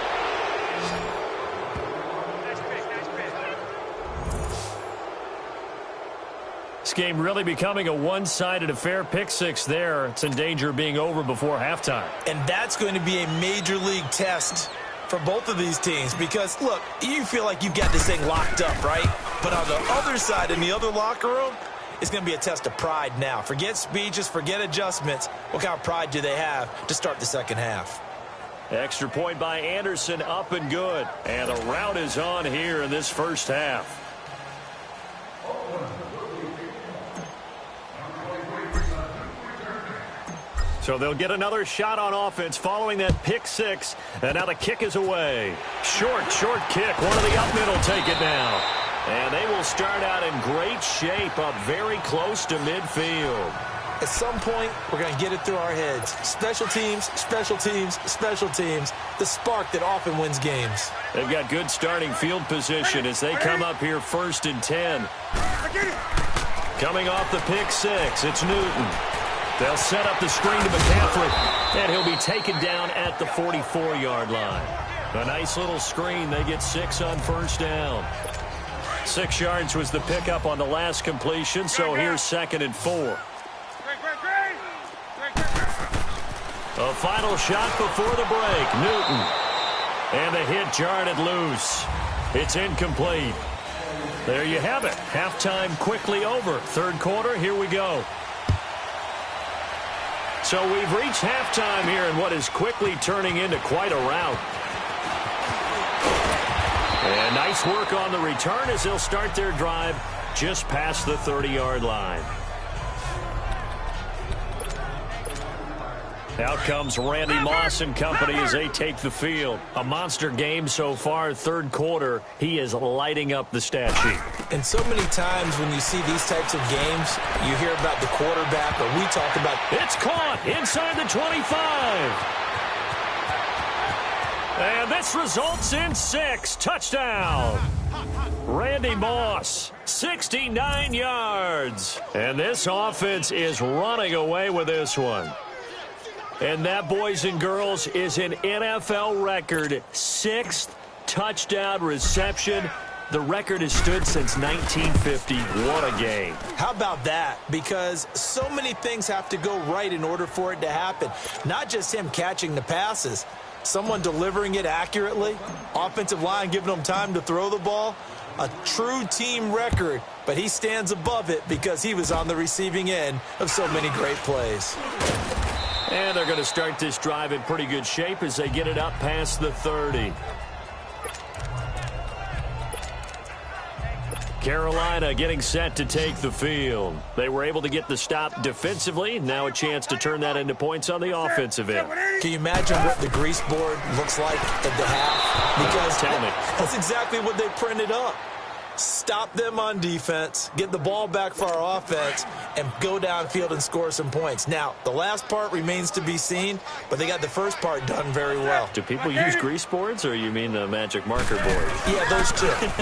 This game really becoming a one-sided affair. Pick 6 there. It's in danger of being over before halftime. And that's going to be a major league test for both of these teams because, look, you feel like you've got this thing locked up, right? But on the other side, in the other locker room, it's going to be a test of pride now. Forget speeches, forget adjustments. What kind of pride do they have to start the second half? Extra point by Anderson, up and good. And the rout is on here in this first half. So they'll get another shot on offense following that pick 6. And now the kick is away. Short kick. One of the up mid will take it now. And they will start out in great shape up very close to midfield. At some point, we're going to get it through our heads. Special teams, special teams, special teams. The spark that often wins games. They've got good starting field position as they come up here 1st and 10. Coming off the pick 6, it's Newton. They'll set up the screen to McCaffrey, and he'll be taken down at the 44-yard line. A nice little screen. They get 6 on first down. 6 yards was the pickup on the last completion, so here's 2nd and 4. A final shot before the break. Newton. And the hit jarred it loose. It's incomplete. There you have it. Halftime quickly over. Third quarter, here we go. So we've reached halftime here in what is quickly turning into quite a rout. And nice work on the return as they'll start their drive just past the 30-yard line. Out comes Randy Moss and company as they take the field. A monster game so far, third quarter. He is lighting up the stat sheet. And so many times when you see these types of games, you hear about the quarterback, or we talk about... It's caught inside the 25. And this results in 6. Touchdown. Randy Moss, 69 yards. And this offense is running away with this one. And that, boys and girls, is an NFL record 6th touchdown reception. The record has stood since 1950. What a game. How about that? Because so many things have to go right in order for it to happen. Not just him catching the passes, someone delivering it accurately, offensive line giving them time to throw the ball. A true team record, but he stands above it because he was on the receiving end of so many great plays. And they're going to start this drive in pretty good shape as they get it up past the 30. Carolina getting set to take the field. They were able to get the stop defensively. Now a chance to turn that into points on the offensive end. Can you imagine what the grease board looks like at the half? Because tell me. That's exactly what they printed up. Stop them on defense, get the ball back for our offense, and go downfield and score some points. Now, the last part remains to be seen, but they got the first part done very well. Do people use grease boards, or you mean the magic marker board? Yeah, those two. Cam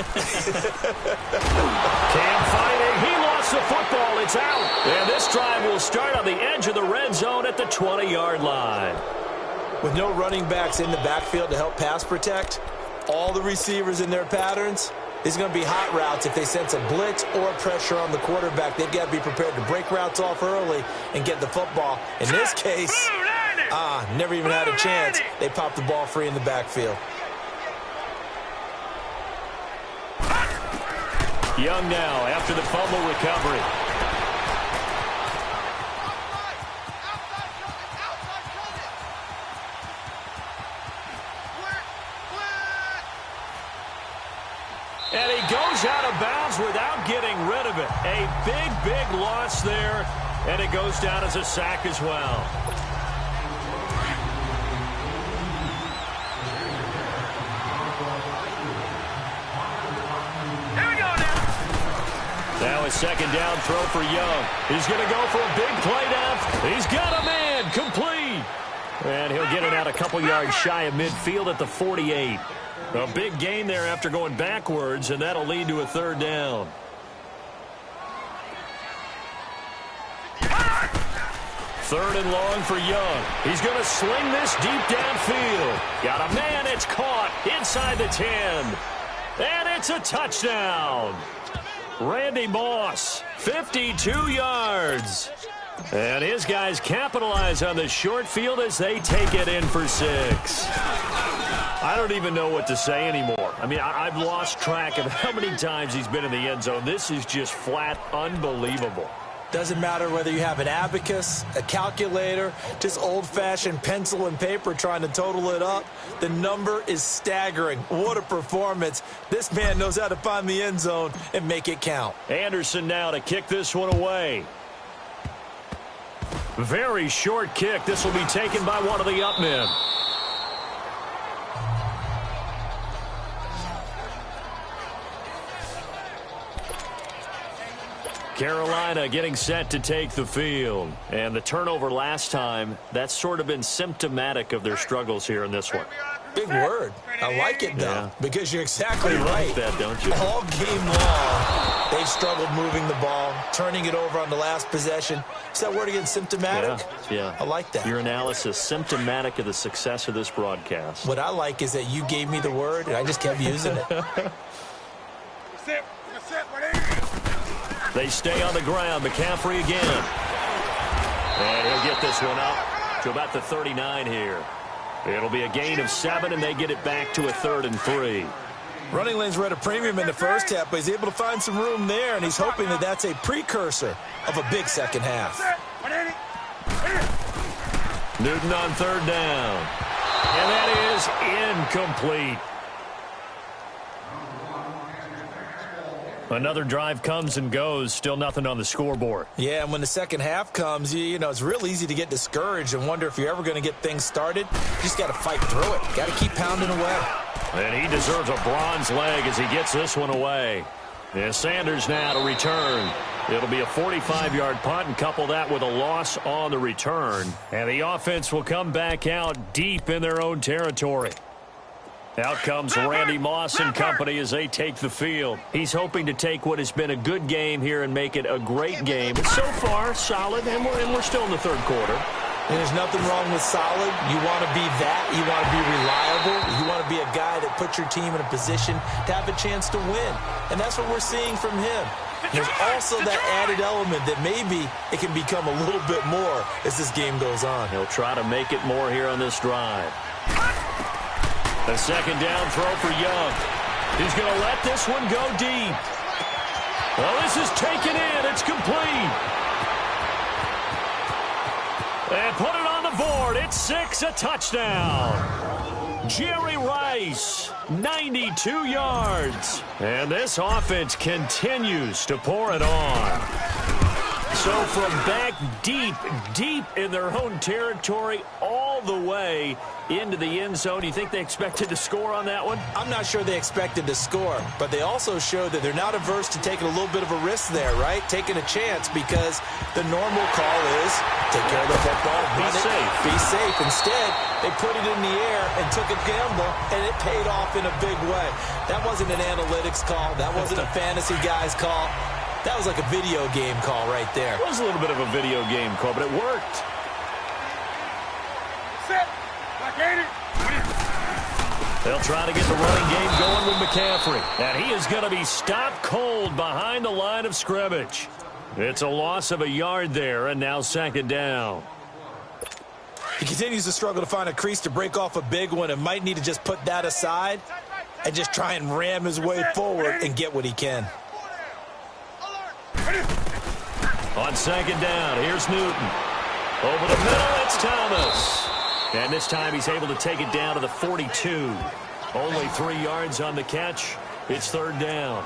fighting. He lost the football. It's out. And this drive will start on the edge of the red zone at the 20-yard line. With no running backs in the backfield to help pass protect, all the receivers in their patterns, these are going to be hot routes. If they sense a blitz or pressure on the quarterback, they've got to be prepared to break routes off early and get the football. In this case, never even had a chance. They popped the ball free in the backfield. Young now after the fumble recovery. And he goes out of bounds without getting rid of it. A big, big loss there, and it goes down as a sack as well. Here we go now. Now a second down throw for Young. He's going to go for a big play down. He's got a man complete. And he'll get it out a couple yards shy of midfield at the 48. A big gain there after going backwards, and that'll lead to a third down. Third and long for Young. He's going to sling this deep downfield. Got a man. It's caught inside the 10. And it's a touchdown. Randy Moss, 52 yards. And his guys capitalize on the short field as they take it in for 6. I don't even know what to say anymore. I mean, I've lost track of how many times he's been in the end zone. This is just flat unbelievable. Doesn't matter whether you have an abacus, a calculator, just old-fashioned pencil and paper trying to total it up. The number is staggering. What a performance. This man knows how to find the end zone and make it count. Anderson now to kick this one away. Very short kick. This will be taken by one of the up men. Carolina getting set to take the field. And the turnover last time, that's sort of been symptomatic of their struggles here in this one. Big word. I like it, though, because you're exactly You right. like that, don't you? All game long, they've struggled moving the ball, turning it over on the last possession. Is that word again, symptomatic? Yeah. I like that. Your analysis, symptomatic of the success of this broadcast. What I like is that you gave me the word, and I just kept using it. They stay on the ground. McCaffrey again. And he'll get this one up to about the 39 here. It'll be a gain of 7, and they get it back to a 3rd and 3. Running lanes were at a premium in the first half, but he's able to find some room there, and he's hoping that that's a precursor of a big second half. Newton on 3rd down. And that is incomplete. Another drive comes and goes. Still nothing on the scoreboard. Yeah, and when the second half comes, you know, it's real easy to get discouraged and wonder if you're ever going to get things started. You just got to fight through it. Got to keep pounding away. And he deserves a bronze leg as he gets this one away. And Sanders now to return. It'll be a 45-yard punt, and couple that with a loss on the return. And the offense will come back out deep in their own territory. Out comes Randy Moss and company as they take the field. He's hoping to take what has been a good game here and make it a great game. But so far, solid, and we're still in the third quarter. And there's nothing wrong with solid. You want to be that. You want to be reliable. You want to be a guy that puts your team in a position to have a chance to win. And that's what we're seeing from him. There's also that added element that maybe it can become a little bit more as this game goes on. He'll try to make it more here on this drive. The second down throw for Young. He's going to let this one go deep. Well, this is taken in. It's complete. And put it on the board. It's 6, a touchdown. Jerry Rice, 92 yards. And this offense continues to pour it on. So from back deep, deep in their own territory, all the way into the end zone, you think they expected to score on that one? I'm not sure they expected to score, but they also showed that they're not averse to taking a little bit of a risk there, right? Taking a chance, because the normal call is take care of the football, run it, be safe. Instead, they put it in the air and took a gamble, and it paid off in a big way. That wasn't an analytics call. That wasn't a fantasy guy's call. That was like a video game call right there. It was a little bit of a video game call, but it worked. Set. Like 80. They'll try to get the running game going with McCaffrey. And he is going to be stopped cold behind the line of scrimmage. It's a loss of a yard there, and now second down. He continues to struggle to find a crease to break off a big one, and might need to just put that aside and just try and ram his way forward and get what he can. On second down, here's Newton. Over the middle, it's Thomas. And this time he's able to take it down to the 42. Only 3 yards on the catch. It's third down.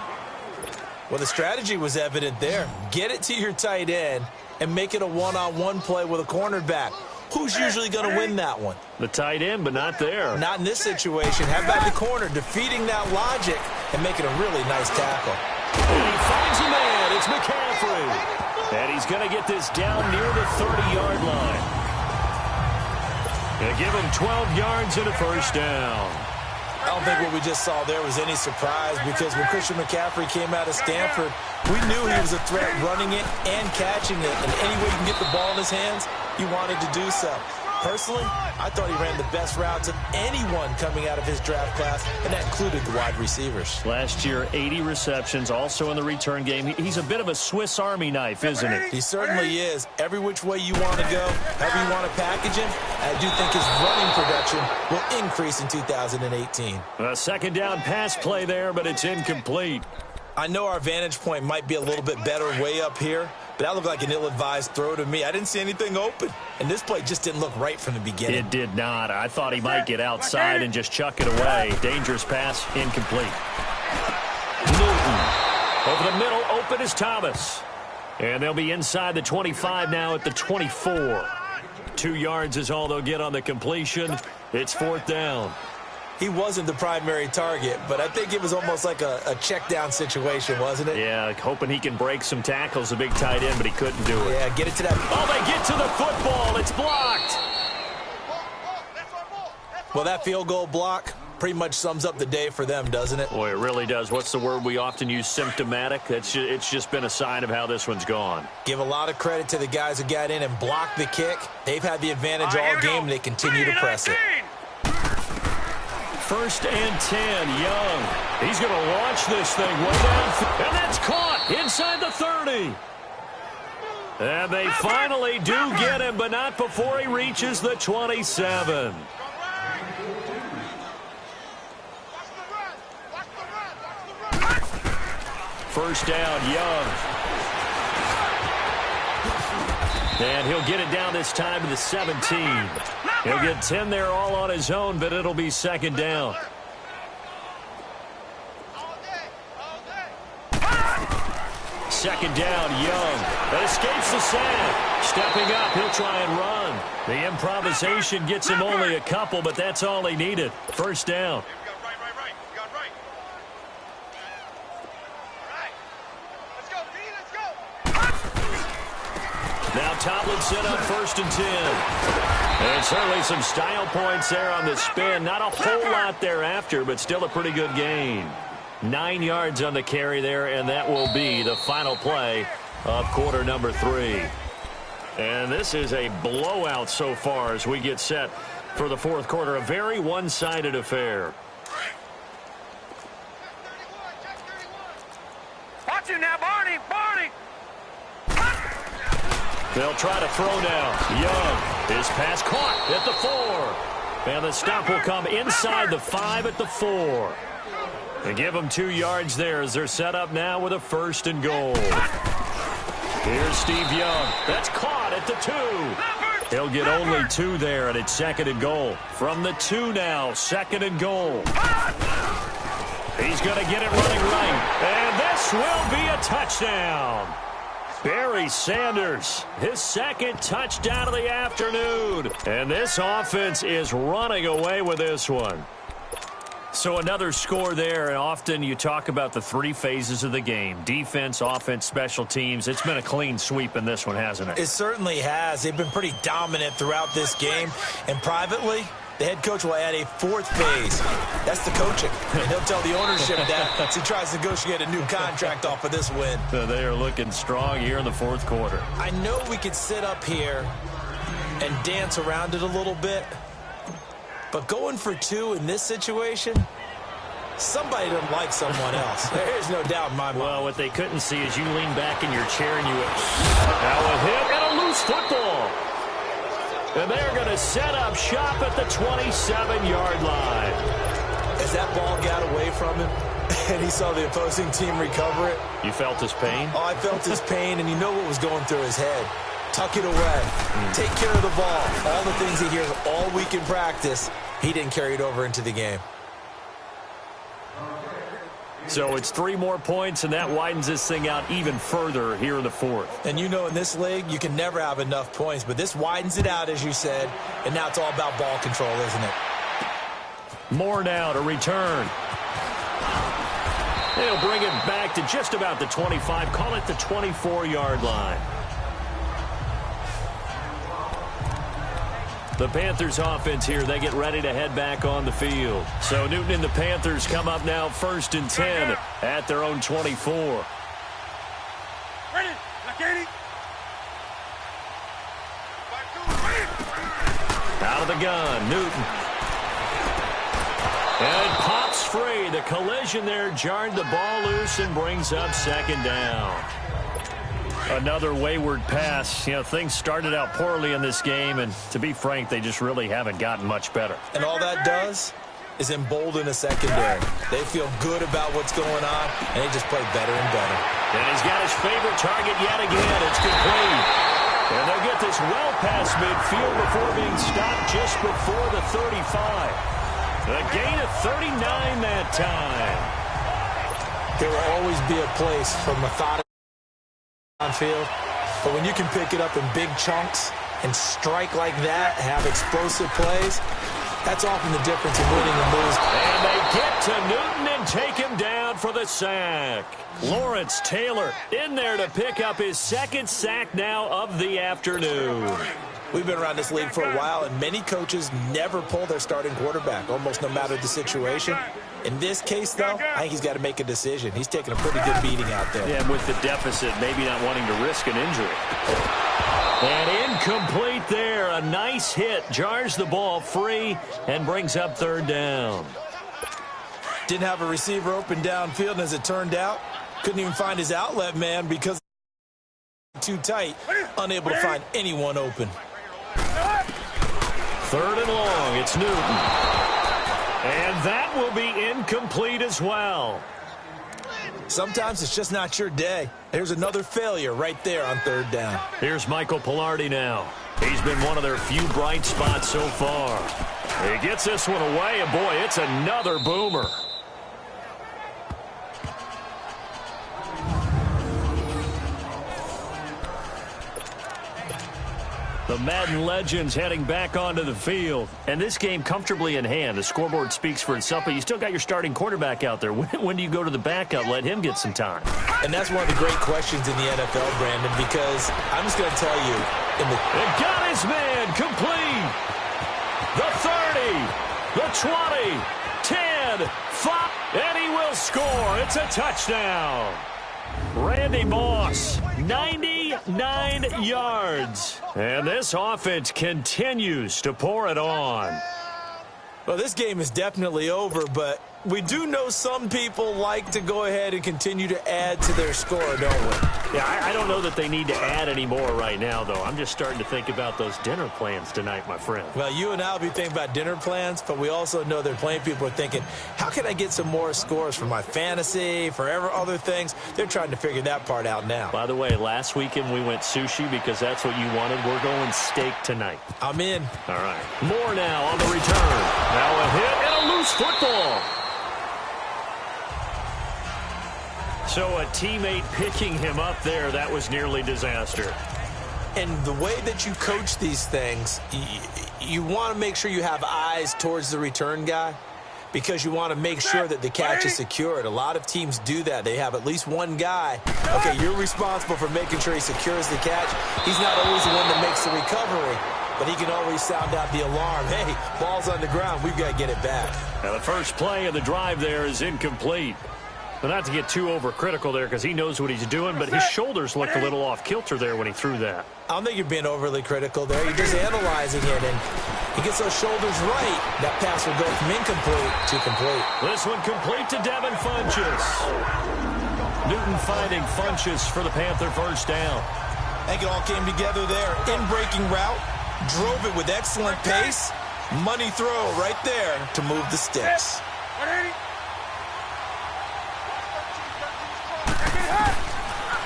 Well, the strategy was evident there. Get it to your tight end and make it a one-on-one play with a cornerback. Who's usually going to win that one? The tight end, but not there. Not in this situation. How about the corner defeating that logic and making a really nice tackle? And he finds a man. It's McCaffrey. And he's going to get this down near the 30-yard line. Going to give him 12 yards and a first down. I don't think what we just saw there was any surprise, because when Christian McCaffrey came out of Stanford, we knew he was a threat running it and catching it. And any way you can get the ball in his hands, he wanted to do so. Personally, I thought he ran the best routes of anyone coming out of his draft class, and that included the wide receivers. Last year, 80 receptions, also in the return game. He's a bit of a Swiss Army knife, isn't he? He certainly is. Every which way you want to go, however you want to package him, I do think his running production will increase in 2018. A second down pass play there, but it's incomplete. I know our vantage point might be a little bit better way up here, but that looked like an ill-advised throw to me. I didn't see anything open, and this play just didn't look right from the beginning. It did not. I thought he might get outside and just chuck it away. Dangerous pass, incomplete. Newton. Over the middle, open is Thomas. And they'll be inside the 25 now at the 24. 2 yards is all they'll get on the completion. It's fourth down. He wasn't the primary target, but I think it was almost like a check-down situation, wasn't it? Yeah, hoping he can break some tackles, a big tight end, but he couldn't do it. Yeah, get it to that. Oh, they get to the football. It's blocked. Well, that field goal block pretty much sums up the day for them, doesn't it? Boy, it really does. What's the word we often use? Symptomatic. It's just been a sign of how this one's gone. Give a lot of credit to the guys who got in and blocked the kick. They've had the advantage all game, and they continue to press it. First and 10, Young. He's going to launch this thing way down. And that's caught inside the 30. And they finally do get him, but not before he reaches the 27. First down, Young. And he'll get it down this time to the 17. He'll get 10 there all on his own, but it'll be second down. Second down, Young. That escapes the sack. Stepping up, he'll try and run. The improvisation gets him only a couple, but that's all he needed. First down. Now Tomlinson up first and 10. And certainly some style points there on the spin. Not a whole lot thereafter, but still a pretty good gain. 9 yards on the carry there, and that will be the final play of quarter number 3. And this is a blowout so far as we get set for the fourth quarter. A very one-sided affair. Watch him now, Barney! Barney! They'll try to throw now. Young, his pass caught at the 4. And the stop will come inside the 5 at the 4. They give them 2 yards there as they're set up now with a 1st and goal. Here's Steve Young. That's caught at the 2. He'll get only 2 there, and it's 2nd and goal. From the 2 now, 2nd and goal. He's going to get it running right. And this will be a touchdown. Barry Sanders, his 2nd touchdown of the afternoon. And this offense is running away with this one. So another score there, and often you talk about the 3 phases of the game. Defense, offense, special teams. It's been a clean sweep in this one, hasn't it? It certainly has. They've been pretty dominant throughout this game. And privately, the head coach will add a 4th phase. That's the coaching. And he'll tell the ownership that as he tries to negotiate a new contract off of this win. So they are looking strong here in the fourth quarter. I know we could sit up here and dance around it a little bit. But going for 2 in this situation, somebody doesn't like someone else. There's no doubt in my mind. Well, what they couldn't see is you lean back in your chair and you went, now a hit and a loose football. And they're going to set up shop at the 27-yard line. As that ball got away from him and he saw the opposing team recover it. You felt his pain? Oh, I felt his pain, and you know what was going through his head. Tuck it away. Take care of the ball. All the things he hears all week in practice, he didn't carry it over into the game. So it's 3 more points, and that widens this thing out even further here in the fourth. And you know in this league, you can never have enough points, but this widens it out, as you said, and now it's all about ball control, isn't it? Moore now to return. They'll bring it back to just about the 25, call it the 24-yard line. The Panthers offense here, they get ready to head back on the field. So Newton and the Panthers come up now 1st and 10 at their own 24. Ready? Lakini. Out of the gun, Newton. And it pops free. The collision there jarred the ball loose and brings up 2nd down. Another wayward pass. You know, things started out poorly in this game, and to be frank, they just really haven't gotten much better. And all that does is embolden a secondary. They feel good about what's going on, and they just play better and better. And he's got his favorite target yet again. It's complete. And they'll get this well past midfield before being stopped just before the 35. A gain of 39 that time. There will always be a place for methodical on field, but when you can pick it up in big chunks and strike like that, have explosive plays, that's often the difference in winning and losing. And they get to Newton and take him down for the sack. Lawrence Taylor in there to pick up his 2nd sack now of the afternoon. We've been around this league for a while, and many coaches never pull their starting quarterback, almost no matter the situation. In this case, though, I think he's got to make a decision. He's taking a pretty good beating out there. Yeah, with the deficit, maybe not wanting to risk an injury. And incomplete there. A nice hit. Jars the ball free and brings up 3rd down. Didn't have a receiver open downfield, and as it turned out, couldn't even find his outlet man because too tight, unable to find anyone open. 3rd and long. It's Newton. And that will be incomplete as well. Sometimes it's just not your day. There's another failure right there on 3rd down. Here's Michael Pilardi now. He's been one of their few bright spots so far. He gets this one away, and boy, it's another boomer. The Madden Legends heading back onto the field. And this game comfortably in hand. The scoreboard speaks for itself, but you still got your starting quarterback out there. When do you go to the backup? Let him get some time. And that's one of the great questions in the NFL, Brandon, because I'm just going to tell you. It got his man complete. The 30, the 20, 10, 5, and he will score. It's a touchdown. Randy Moss, 90 49 yards. And this offense continues to pour it on. Well, this game is definitely over, but we do know some people like to go ahead and continue to add to their score, don't we? Yeah, I don't know that they need to add any more right now, though. I'm just starting to think about those dinner plans tonight, my friend. Well, you and I will be thinking about dinner plans, but we also know there are plenty of people are thinking, how can I get some more scores for my fantasy, for other things? They're trying to figure that part out now. By the way, last weekend we went sushi because that's what you wanted. We're going steak tonight. I'm in. All right. More now on the return. Now a hit and a loose football. So a teammate picking him up there, that was nearly disaster. And the way that you coach these things, you want to make sure you have eyes towards the return guy because you want to make sure that the catch is secured. A lot of teams do that. They have at least one guy. Okay, you're responsible for making sure he secures the catch. He's not always the one that makes the recovery, but he can always sound out the alarm. Hey, ball's on the ground. We've got to get it back. Now the first play of the drive there is incomplete. Well, not to get too overcritical there because he knows what he's doing, but his shoulders looked a little off kilter there when he threw that. I don't think you're being overly critical there. You're just analyzing it, and he gets those shoulders right. That pass will go from incomplete to complete. This one complete to Devin Funchess. Newton finding Funchess for the Panther first down. I think it all came together there. In-breaking route, drove it with excellent pace. Money throw right there to move the sticks.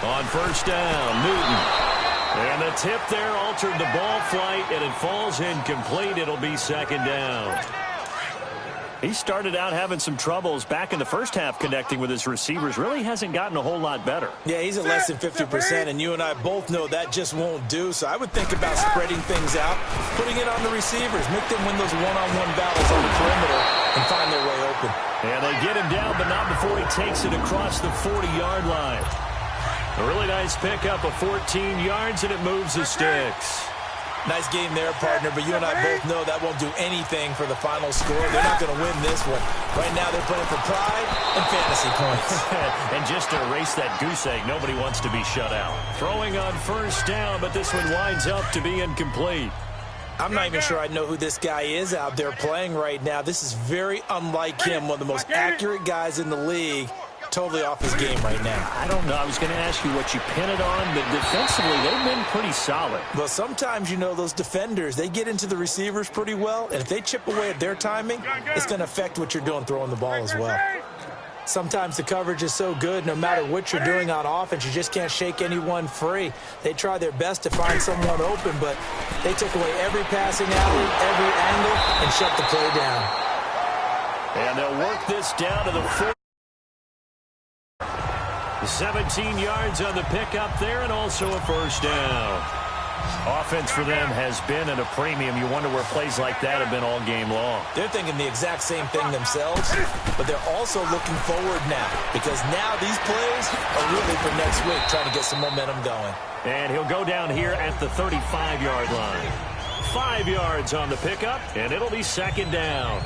On first down, Newton. And the tip there altered the ball flight, and it falls incomplete. It'll be second down. He started out having some troubles back in the first half connecting with his receivers. Really hasn't gotten a whole lot better. Yeah, he's at less than 50%, and you and I both know that just won't do. So I would think about spreading things out, putting it on the receivers, make them win those one-on-one battles on the perimeter and find their way open. And they get him down, but not before he takes it across the 40-yard line. A really nice pickup of 14 yards, and it moves the sticks. Nice game there, partner, but you and I both know that won't do anything for the final score. They're not going to win this one. Right now they're playing for pride and fantasy points. And just to erase that goose egg, nobody wants to be shut out. Throwing on first down, but this one winds up to be incomplete. I'm not even sure I know who this guy is out there playing right now. This is very unlike him, one of the most accurate guys in the league. Totally off his game right now. I don't know. I was going to ask you what you pin it on, but defensively, they've been pretty solid. Well, sometimes, you know, those defenders, they get into the receivers pretty well, and if they chip away at their timing, it's going to affect what you're doing throwing the ball as well. Sometimes the coverage is so good, no matter what you're doing on offense, you just can't shake anyone free. They try their best to find someone open, but they took away every passing alley, every angle, and shut the play down. And they'll work this down to the 4. 17 yards on the pickup there, and also a first down. Offense for them has been at a premium. You wonder where plays like that have been all game long. They're thinking the exact same thing themselves, but they're also looking forward now because now these plays are really for next week, trying to get some momentum going. And he'll go down here at the 35-yard line. 5 yards on the pickup, and it'll be second down.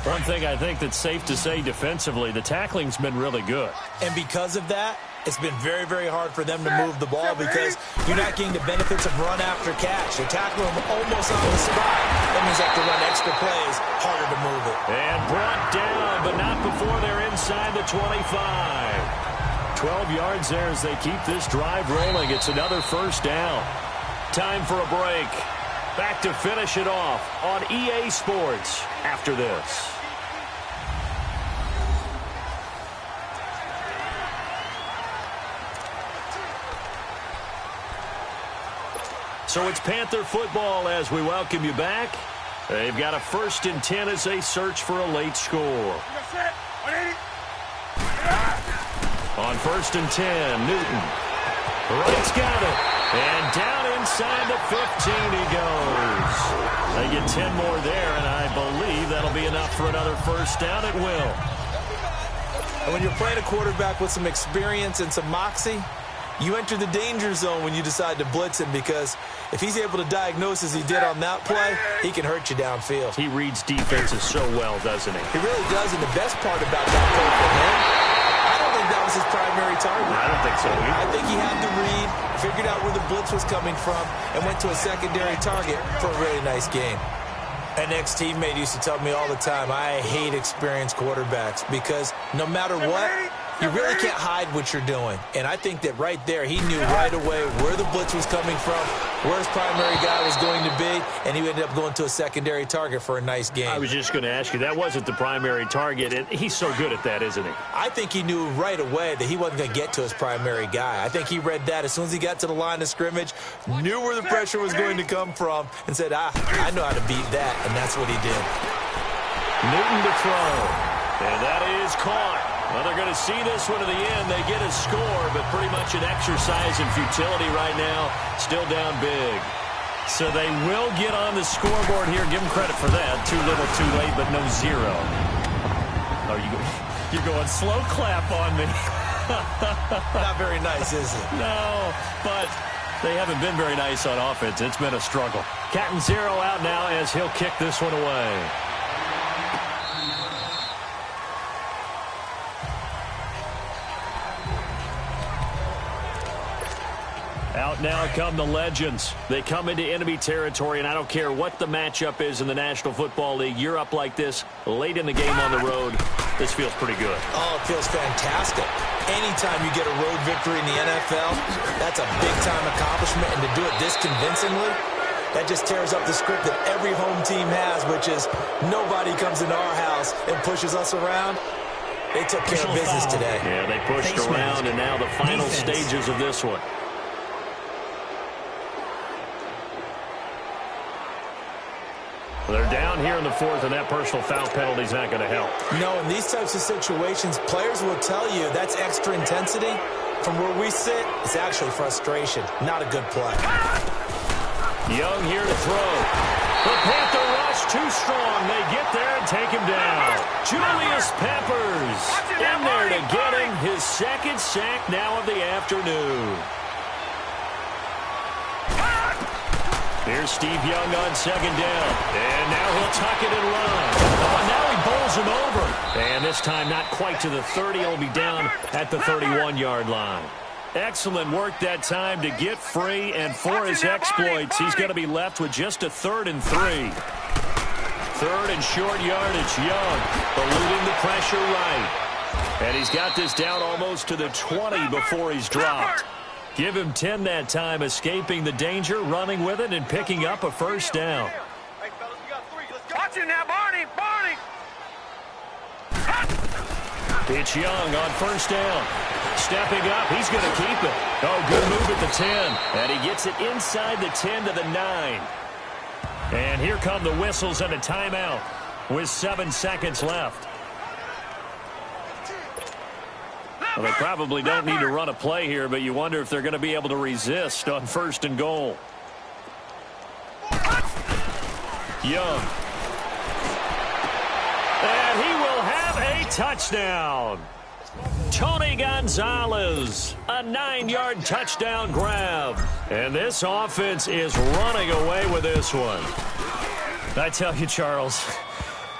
One thing I think that's safe to say defensively, the tackling's been really good. And because of that, it's been very, very hard for them to move the ball because you're not getting the benefits of run after catch. You're tackling them almost on the spot. That means they have to run extra plays, harder to move it. And brought down, but not before they're inside the 25. 12 yards there as they keep this drive rolling. It's another first down. Time for a break. Back to finish it off on EA Sports after this. So it's Panther football as we welcome you back. They've got a 1st and 10 as they search for a late score. On 1st and 10, Newton. Wright's got it. And down inside the 15 he goes. They get 10 more there, and I believe that'll be enough for another first down. It will. And when you're playing a quarterback with some experience and some moxie, you enter the danger zone when you decide to blitz him because if he's able to diagnose as he did on that play, he can hurt you downfield. He reads defenses so well, doesn't he? He really does, and the best part about that play for him, I don't think think that was his primary target. I don't think so either. I think he had the read, figured out where the blitz was coming from, and went to a secondary target for a really nice game. An ex-teammate used to tell me all the time, I hate experienced quarterbacks because no matter what, you really can't hide what you're doing. And I think that right there, he knew right away where the blitz was coming from, where his primary guy was going to be, and he ended up going to a secondary target for a nice game. I was just going to ask you, that wasn't the primary target, and he's so good at that, isn't he? I think he knew right away that he wasn't going to get to his primary guy. I think he read that as soon as he got to the line of scrimmage, knew where the pressure was going to come from, and said, I know how to beat that, and that's what he did. Newton to throw, and that is caught. Well, they're going to see this one to the end. They get a score, but pretty much an exercise in futility right now. Still down big. So they will get on the scoreboard here. Give them credit for that. Too little, too late, but no zero. Oh, you're going slow clap on me. Not very nice, is it? No, but they haven't been very nice on offense. It's been a struggle. Cat and zero out now as he'll kick this one away. Out now come the Legends. They come into enemy territory, and I don't care what the matchup is in the National Football League. You're up like this late in the game on the road. This feels pretty good. Oh, it feels fantastic. Anytime you get a road victory in the NFL, that's a big-time accomplishment, and to do it this convincingly, that just tears up the script that every home team has, which is nobody comes into our house and pushes us around. They took care of business today. Yeah, they pushed around, and now the final stages of this one. They're down here in the fourth, and that personal foul penalty is not going to help. No, in these types of situations, players will tell you that's extra intensity. From where we sit, it's actually frustration. Not a good play. Young here to throw. The Panther rush too strong. They get there and take him down. Julius Peppers in there to get him his second sack now of the afternoon. Here's Steve Young on second down. And now he'll tuck it and run. Oh, now he bowls him over. And this time not quite to the 30. He'll be down at the 31-yard line. Excellent work that time to get free. And for his exploits, he's going to be left with just a 3rd and 3. 3rd and short yardage. Young eluding the pressure right. And he's got this down almost to the 20 before he's dropped. Give him 10 that time, escaping the danger, running with it, and picking up a first down. Hey, fellas, we got 3. Let's go. Watch it now, Barney. It's Young on first down. Stepping up, he's going to keep it. Oh, good move at the 10. And he gets it inside the 10 to the 9. And here come the whistles and a timeout with 7 seconds left. Well, they probably don't need to run a play here, but you wonder if they're going to be able to resist on 1st and goal. Young. And he will have a touchdown. Tony Gonzalez, a 9-yard touchdown grab. And this offense is running away with this one. I tell you, Charles,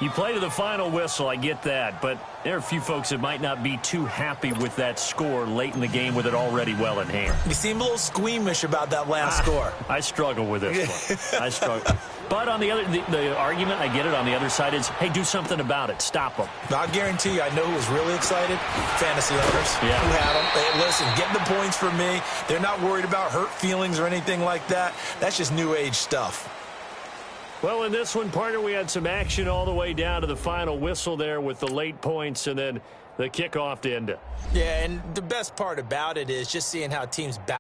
you play to the final whistle, I get that, but there are a few folks that might not be too happy with that score late in the game with it already well in hand. You seem a little squeamish about that last score. I struggle with this one. I struggle. But on the other, the argument, I get it, on the other side is, hey, do something about it. Stop them. I guarantee you, I know who was really excited. Fantasy owners who had them. Hey, listen, get the points for me. They're not worried about hurt feelings or anything like that. That's just new age stuff. Well, in this one, partner, we had some action all the way down to the final whistle there with the late points and then the kickoff to end it. Yeah, and the best part about it is just seeing how teams back.